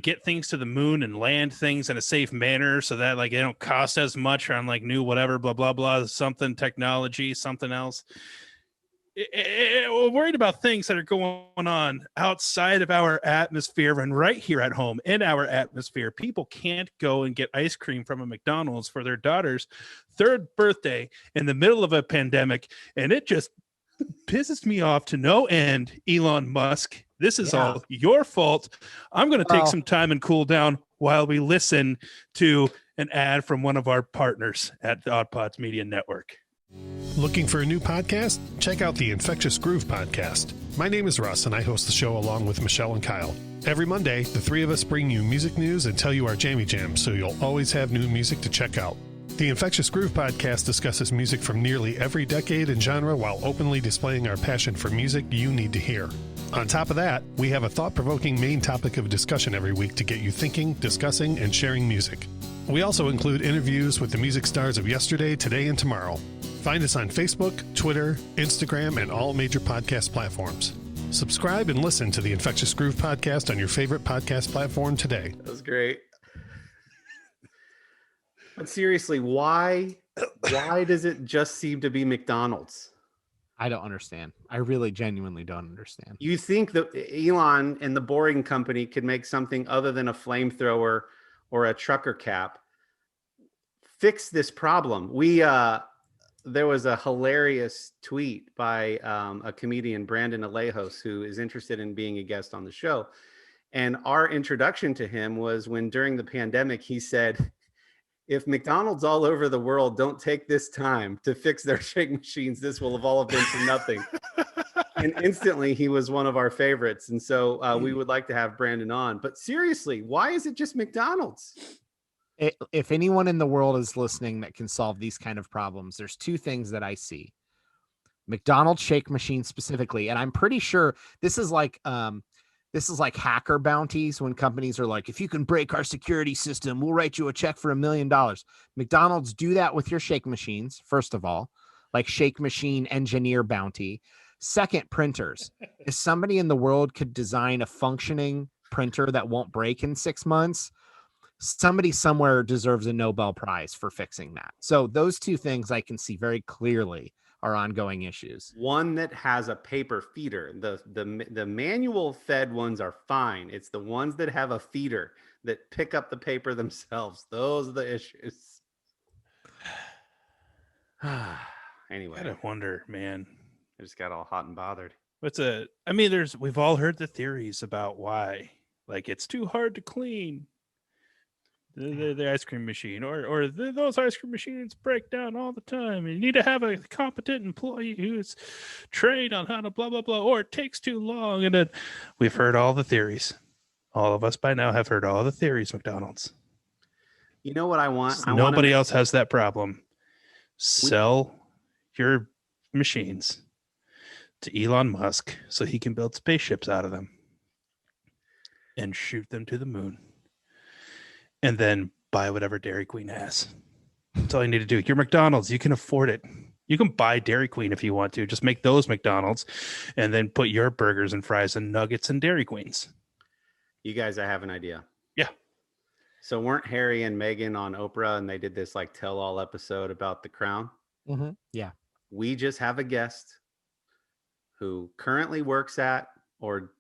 get things to the moon and land things in a safe manner so that like they don't cost as much on like new whatever blah blah blah something technology something else. We're worried about things that are going on outside of our atmosphere and right here at home in our atmosphere. People can't go and get ice cream from a McDonald's for their daughter's 3rd birthday in the middle of a pandemic, and it just pisses me off to no end. Elon Musk, this is all your fault. I'm going to take some time and cool down while we listen to an ad from one of our partners at the Odd Pods Media Network. Looking for a new podcast? Check out the Infectious Groove podcast. My name is Russ, and I host the show along with Michelle and Kyle. Every Monday, the three of us bring you music news and tell you our jammy jams, so you'll always have new music to check out. The Infectious Groove podcast discusses music from nearly every decade and genre while openly displaying our passion for music you need to hear. On top of that, we have a thought-provoking main topic of discussion every week to get you thinking, discussing, and sharing music. We also include interviews with the music stars of yesterday, today, and tomorrow. Find us on Facebook, Twitter, Instagram, and all major podcast platforms. Subscribe and listen to the Infectious Groove podcast on your favorite podcast platform today. That was great. But seriously, why does it just seem to be McDonald's? I don't understand. I really genuinely don't understand. You think that Elon and the Boring Company could make something other than a flamethrower or a trucker cap fix this problem? There was a hilarious tweet by a comedian, Brandon Alejos, who is interested in being a guest on the show. And our introduction to him was when during the pandemic, he said, if McDonald's all over the world don't take this time to fix their shake machines, this will have all been for nothing. And instantly he was one of our favorites. And so we would like to have Brandon on. But seriously, why is it just McDonald's? If anyone in the world is listening that can solve these kind of problems, there's two things that I see. McDonald's shake machine specifically, and I'm pretty sure this is like hacker bounties when companies are like, if you can break our security system, we'll write you a check for $1 million. McDonald's do that with your shake machines, first of all, like shake machine engineer bounty. Second, printers. If somebody in the world could design a functioning printer that won't break in 6 months, somebody somewhere deserves a Nobel Prize for fixing that. So those two things I can see very clearly are ongoing issues. One that has a paper feeder. The manual fed ones are fine. It's the ones that have a feeder that pick up the paper themselves. Those are the issues. Anyway, I gotta wonder, man. I just got all hot and bothered. We've all heard the theories about why. Like, it's too hard to clean the ice cream machine, or those ice cream machines break down all the time. And you need to have a competent employee who is trained on how to blah blah blah, or it takes too long. And then we've heard all the theories. All of us by now have heard all the theories, McDonald's. You know what I want? Nobody else has that problem. Sell your machines to Elon Musk so he can build spaceships out of them and shoot them to the moon. And then buy whatever Dairy Queen has. That's all you need to do. You're McDonald's. You can afford it. You can buy Dairy Queen if you want to. Just make those McDonald's and then put your burgers and fries and nuggets and Dairy Queens. You guys, I have an idea. Yeah. So weren't Harry and Meghan on Oprah and they did this like tell-all episode about the crown? Mm-hmm. Yeah. We just have a guest who currently works at or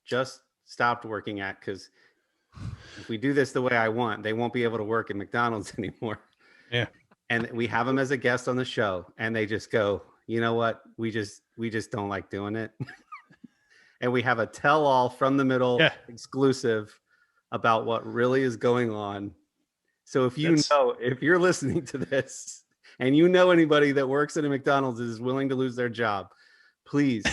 just stopped working at, because if we do this the way I want, they won't be able to work at McDonald's anymore. Yeah. And we have them as a guest on the show and they just go, you know what? We just don't like doing it. And we have a tell-all from the middle exclusive about what really is going on. So if if you're listening to this and you know anybody that works at a McDonald's is willing to lose their job, please,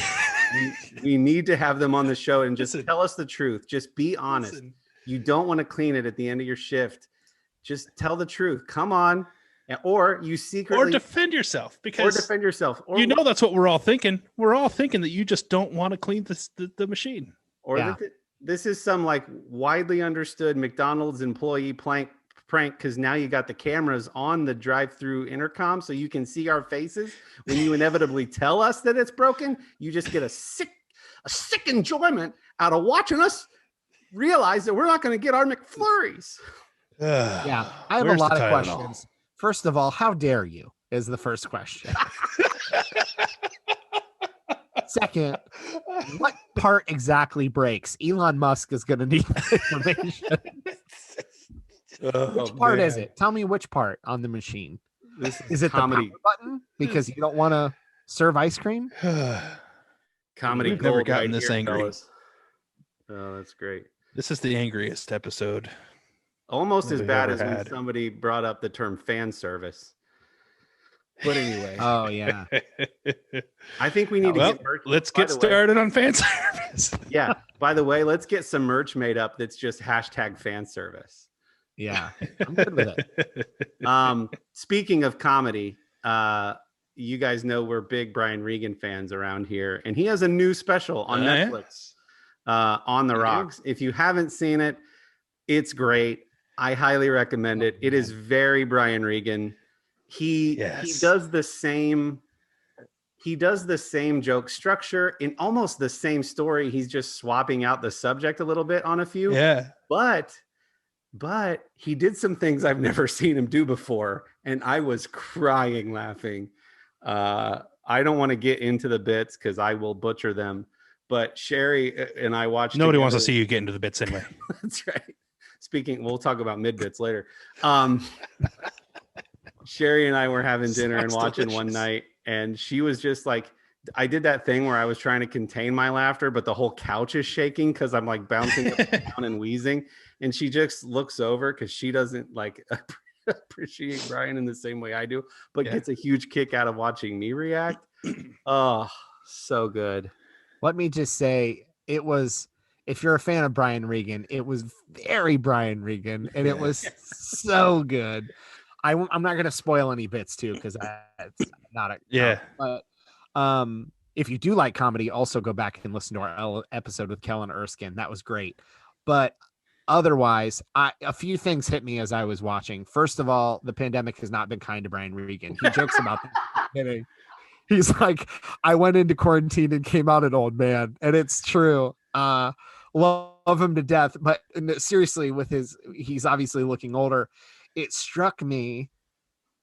we need to have them on the show and just tell us the truth. Just be honest. You don't want to clean it at the end of your shift. Just tell the truth. Come on. Or you secretly... Or defend yourself. Or you know that's what we're all thinking. We're all thinking that you just don't want to clean the machine. Or this is some like widely understood McDonald's employee prank, because now you got the cameras on the drive-through intercom so you can see our faces. When you inevitably tell us that it's broken, you just get a sick enjoyment out of watching us realize that we're not going to get our McFlurries. Yeah, I have a lot of questions. First of all, how dare you is the first question. Second, what part exactly breaks? Elon Musk is going to need that information. Which part is it? Tell me which part on the machine. Is it comedy. The power button because you don't want to serve ice cream? Comedy. We've never gotten this angry. Fellas. Oh, that's great. This is the angriest episode. Almost as bad as when somebody brought up the term fan service. But anyway. Oh, yeah. I think we need to get merch. Let's get started on fan service. Yeah. By the way, let's get some merch made up that's just hashtag fan service. Yeah. I'm good with it. Speaking of comedy, you guys know we're big Brian Regan fans around here. And he has a new special on Netflix, On the Rocks. If you haven't seen it, it's great. I highly recommend it. It is very Brian Regan. He does the same joke structure in almost the same story. He's just swapping out the subject a little bit on a few. Yeah. But he did some things I've never seen him do before, and I was crying laughing. I don't want to get into the bits because I will butcher them. But Sherry and I watched. Nobody wants to see you get into the bits anyway. That's right. We'll talk about mid bits later. Sherry and I were having dinner and watching one night, and she was just like, I did that thing where I was trying to contain my laughter, but the whole couch is shaking because I'm like bouncing up and down and wheezing. And she just looks over because she doesn't like appreciate Brian in the same way I do, but gets a huge kick out of watching me react. Oh, so good. Let me just say, it was, if you're a fan of Brian Regan, it was very Brian Regan, and it was so good. I'm not going to spoil any bits too, because it's not a but if you do like comedy, also go back and listen to our episode with Kellen Erskine. That was great. But otherwise, a few things hit me as I was watching. First of all, the pandemic has not been kind to Brian Regan. He jokes about that. He's like, I went into quarantine and came out an old man, and it's true. Love him to death, but seriously, he's obviously looking older. It struck me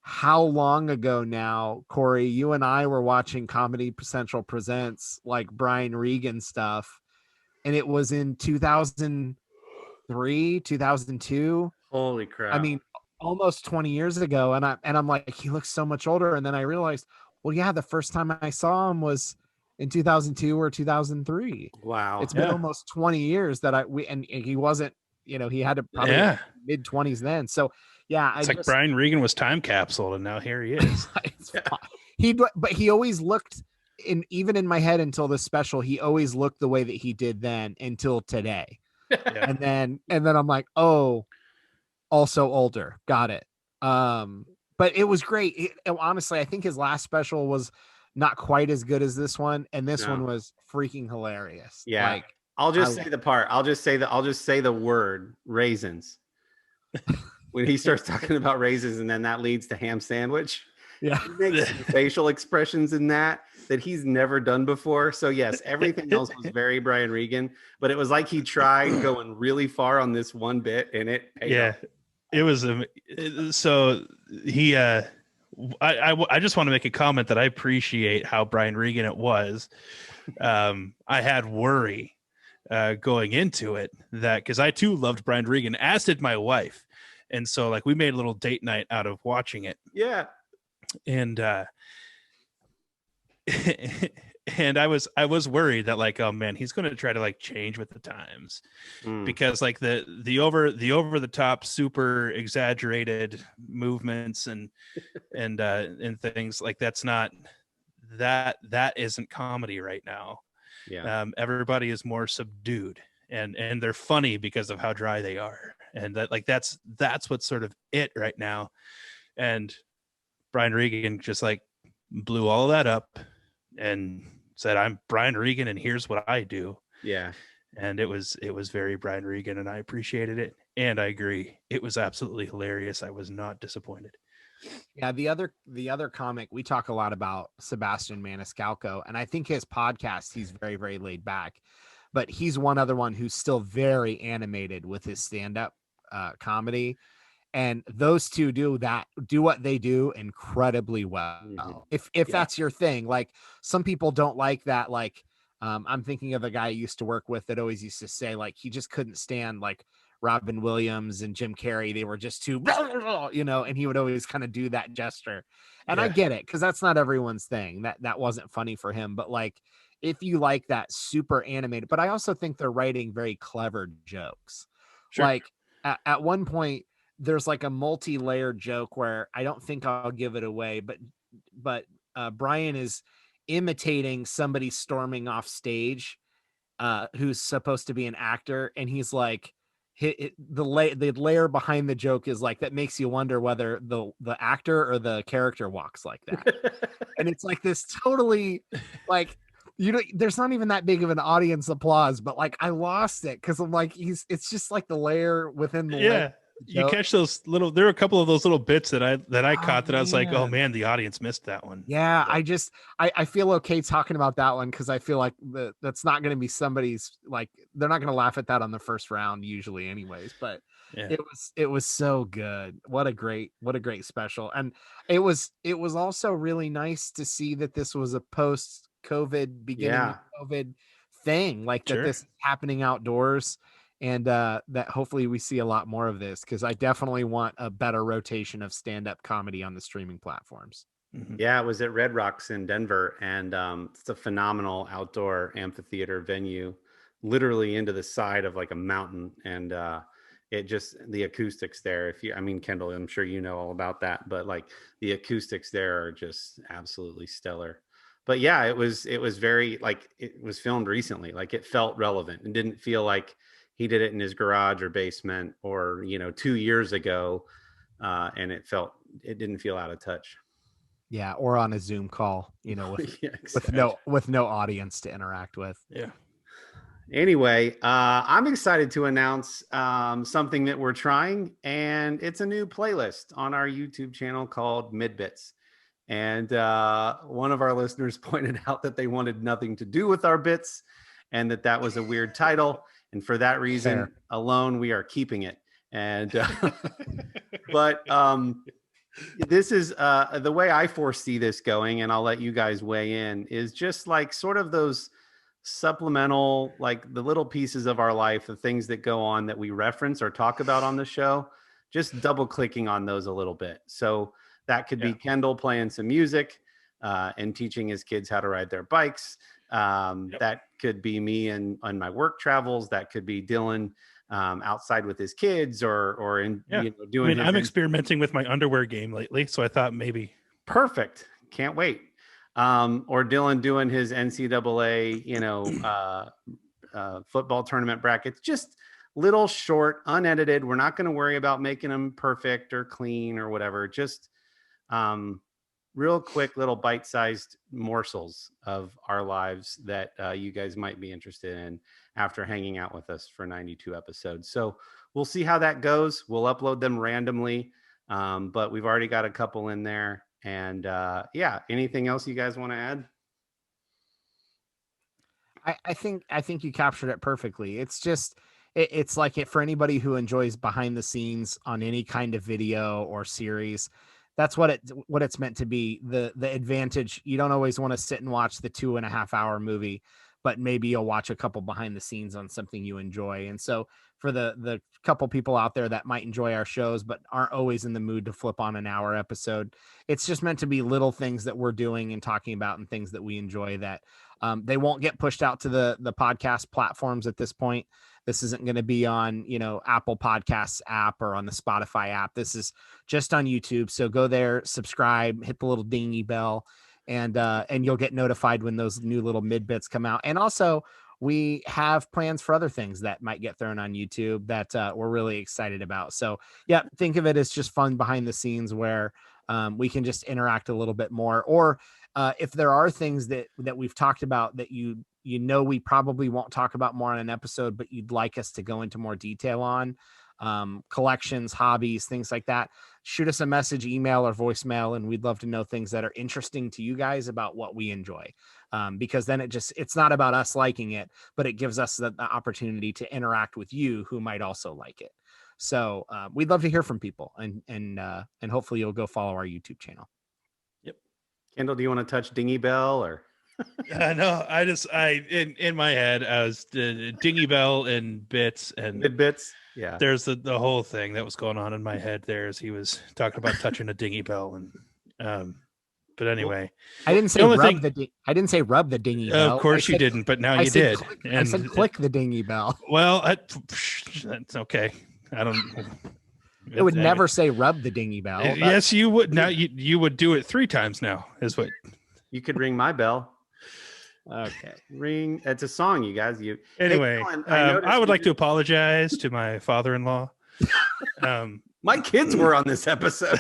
how long ago now, Kory, you and I were watching Comedy Central Presents like Brian Regan stuff, and it was in 2003, 2002. Holy crap. I mean, almost 20 years ago, and I'm like, he looks so much older. And then I realized, well, yeah, the first time I saw him was in 2002 or 2003. Wow. It's been Yeah. almost 20 years that and he wasn't, he had to probably Yeah. mid 20s then. So yeah, It's like Brian Regan was time capsuled, and now here he is. But he always looked even in my head until this special, he always looked the way that he did then until today. Yeah. And then I'm like, oh, also older. Got it. But it was great. Honestly, I think his last special was not quite as good as this one, and this one was freaking hilarious. Yeah. Like, I'll just say the part. I'll just say the word raisins. When he starts talking about raisins, and then that leads to ham sandwich. Yeah. He makes some facial expressions in that he's never done before. So yes, everything else was very Brian Regan, but it was like he tried going really far on this one bit, and it paid off. It was so he I just want to make a comment that I appreciate how Brian Regan it was. I had worry going into it that because I too loved Brian Regan, as did my wife, and so like we made a little date night out of watching it. Yeah. And and I was worried that like, oh man, he's going to try to like change with the times because like the over the top super exaggerated movements and things like that isn't comedy right now. Yeah. Everybody is more subdued and they're funny because of how dry they are. And that like that's what's sort of it right now. And Brian Regan just like blew all of that up and said, I'm Brian Regan and here's what I do. Yeah. And it was very Brian Regan and I appreciated it. And I agree. It was absolutely hilarious. I was not disappointed. Yeah. The other comic, we talk a lot about Sebastian Maniscalco, and I think his podcast, he's very, very laid back, but he's one other one who's still very animated with his stand-up comedy. And those two do what they do incredibly well. Mm-hmm. If that's your thing, like some people don't like that. Like, I'm thinking of a guy I used to work with that always used to say like, he just couldn't stand like Robin Williams and Jim Carrey. They were just too, and he would always kind of do that gesture. And I get it, 'cause that's not everyone's thing. That wasn't funny for him. But like, if you like that super animated, but I also think they're writing very clever jokes. Sure. Like at one point, there's like a multi-layered joke where I don't think I'll give it away, but Brian is imitating somebody storming off stage who's supposed to be an actor, and he's like the layer behind the joke is like that makes you wonder whether the actor or the character walks like that. And it's like this totally like there's not even that big of an audience applause, but like I lost it because I'm like it's just like the layer within the layer. You catch those there were a couple of those little bits that I caught that I was like, oh man, the audience missed that one. Yeah, I feel okay talking about that one because I feel like that's not going to be somebody's like they're not going to laugh at that on the first round usually anyways, but it was so good. What a great special. And it was also really nice to see that this was a post COVID beginning of COVID thing, like that this is happening outdoors. And that hopefully we see a lot more of this because I definitely want a better rotation of stand-up comedy on the streaming platforms. Mm-hmm. Yeah, it was at Red Rocks in Denver, and it's a phenomenal outdoor amphitheater venue, literally into the side of like a mountain, and it just the acoustics there. Kendall, I'm sure you know all about that, but like the acoustics there are just absolutely stellar. But yeah, it was very like it was filmed recently, like it felt relevant and didn't feel like he did it in his garage or basement or 2 years ago, and it didn't feel out of touch. Yeah, or on a Zoom call, with no audience to interact with. Yeah. Anyway, I'm excited to announce something that we're trying, and it's a new playlist on our YouTube channel called Midbits. And one of our listeners pointed out that they wanted nothing to do with our bits, and that was a weird title. And for that reason alone, we are keeping it. And but this is the way I foresee this going, and I'll let you guys weigh in, is just like sort of those supplemental, like the little pieces of our life, the things that go on that we reference or talk about on the show, just double clicking on those a little bit. So that could be Kendall playing some music and teaching his kids how to ride their bikes. That could be me and on my work travels. That could be Dillon outside with his kids or in doing. I'm experimenting with my underwear game lately, so I thought maybe. Perfect. Can't wait. Or Dillon doing his NCAA, football tournament brackets. Just little short, unedited. We're not going to worry about making them perfect or clean or whatever. Just real quick little bite-sized morsels of our lives that you guys might be interested in after hanging out with us for 92 episodes. So we'll see how that goes. We'll upload them randomly, but we've already got a couple in there. And anything else you guys want to add? I think you captured it perfectly. It's just it's like it for anybody who enjoys behind the scenes on any kind of video or series. That's what it's meant to be. The advantage, you don't always want to sit and watch the 2.5 hour movie, but maybe you'll watch a couple behind the scenes on something you enjoy. And so for the couple people out there that might enjoy our shows, but aren't always in the mood to flip on an hour episode, it's just meant to be little things that we're doing and talking about and things that we enjoy that they won't get pushed out to the podcast platforms at this point. This isn't going to be on, Apple Podcasts app or on the Spotify app. This is just on YouTube. So go there, subscribe, hit the little dingy bell, and you'll get notified when those new little mid bits come out. And also, we have plans for other things that might get thrown on YouTube that we're really excited about. So think of it as just fun behind the scenes where we can just interact a little bit more. Or if there are things that we've talked about that we probably won't talk about more on an episode, but you'd like us to go into more detail on, collections, hobbies, things like that, shoot us a message, email or voicemail, and we'd love to know things that are interesting to you guys about what we enjoy. Because then it's not about us liking it, but it gives us the opportunity to interact with you who might also like it. So we'd love to hear from people, and hopefully you'll go follow our YouTube channel. Yep. Kendall, do you want to touch Dingy Bell or? No, in my head, I was Dingy Bell and bits and mid bits. Yeah. There's the whole thing that was going on in my head there as he was talking about touching a dingy bell. And, but anyway, I didn't say I didn't say rub the dingy bell. Of course you didn't, but now you did. I said click the dingy bell. Well, that's okay. I don't. It would never say rub the dingy bell. Yes, you would. Now you would do it 3 times now. Is what you could ring my bell. Okay, ring. It's a song, you guys. Anyway. Hey, I would like to apologize to my father-in-law. My kids were on this episode.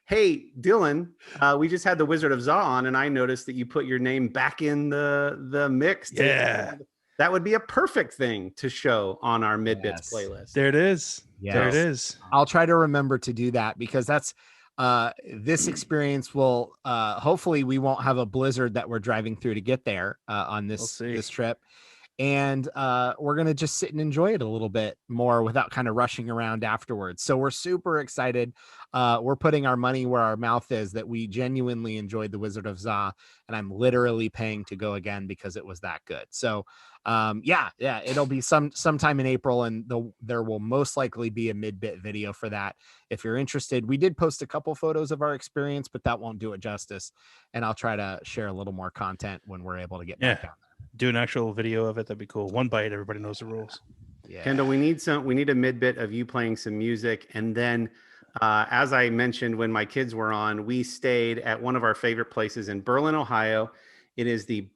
Hey, Dillon, we just had the Wizard of Zaw on, and I noticed that you put your name back in the mix. Yeah, that would be a perfect thing to show on our mid-bits playlist. There it is. Yes. There it is. I'll try to remember to do that because that's. This experience will hopefully we won't have a blizzard that we're driving through to get there on this trip, and we're gonna just sit and enjoy it a little bit more without kind of rushing around afterwards. So we're super excited. We're putting our money where our mouth is that we genuinely enjoyed the Wizard of Zaw, and I'm literally paying to go again because it was that good. So it'll be sometime in April, and there will most likely be a mid-bit video for that. If you're interested, we did post a couple photos of our experience, but that won't do it justice. And I'll try to share a little more content when we're able to get back down there. Do an actual video of it. That'd be cool. One bite, everybody knows the rules. Yeah. Kendall, we need a mid-bit of you playing some music. And then as I mentioned, when my kids were on, we stayed at one of our favorite places in Berlin, Ohio. It is the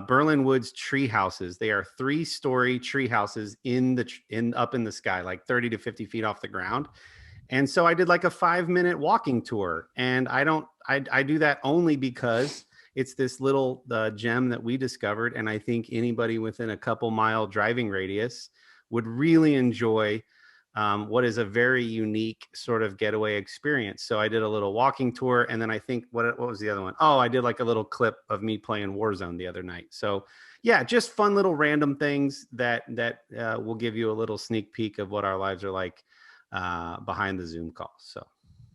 Berlin Woods tree houses. They are 3-story tree houses up in the sky, like 30 to 50 feet off the ground. And so I did like a 5-minute walking tour, and I do that only because it's this little gem that we discovered. And I think anybody within a couple mile driving radius would really enjoy what is a very unique sort of getaway experience. So I did a little walking tour, and then I think what was the other one? Oh, I did like a little clip of me playing Warzone the other night. So yeah, just fun little random things that will give you a little sneak peek of what our lives are like behind the Zoom call. So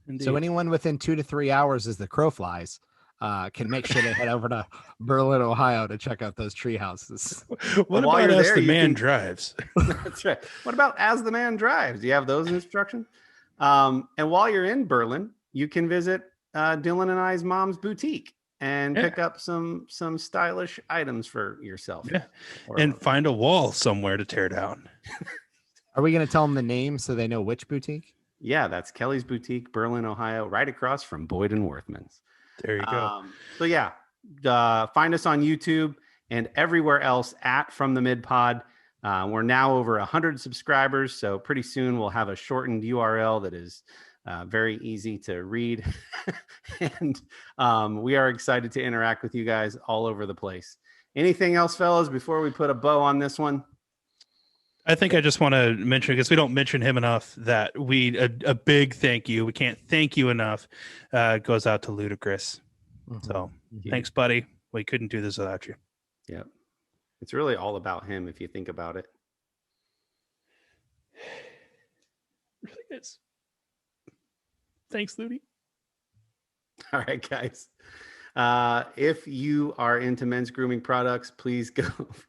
Indeed. So anyone within 2 to 3 hours as the crow flies can make sure they head over to Berlin, Ohio to check out those tree houses. What while about you're as there, the you man can- drives? That's right. What about as the man drives? Do you have those instructions? And while you're in Berlin, you can visit Dylan and I's mom's boutique and Yeah. pick up some stylish items for yourself. Yeah. Or- And find a wall somewhere to tear down. Are we going to tell them the name so they know which boutique? yeah, that's Kelly's Boutique, Berlin, Ohio, right across from Boyd and Worthman's. There you go. So yeah, find us on YouTube and everywhere else at From the Mid Pod. We're now over 100 subscribers, so pretty soon we'll have a shortened URL that is very easy to read. And we are excited to interact with you guys all over the place. Anything else, fellas, before we put a bow on this one? I think I just want to mention, because we don't mention him enough, that a big thank you. We can't thank you enough. Goes out to Ludacris. So thanks, buddy. We couldn't do this without you. Yep. It's really all about him if you think about it. Really is. Thanks, Ludi. All right, guys. If you are into men's grooming products, please go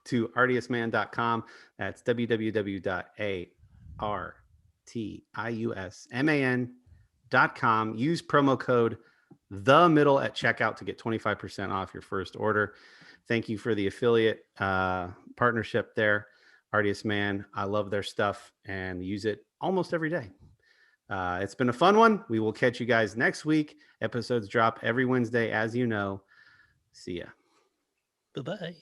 to artiusman.com. That's www.artiusman.com. Use promo code the middle at checkout to get 25% off your first order. Thank you for the affiliate partnership there, Artius Man. I love their stuff and use it almost every day. It's been a fun one. We will catch you guys next week. Episodes drop every Wednesday, as you know. See ya. Bye-bye.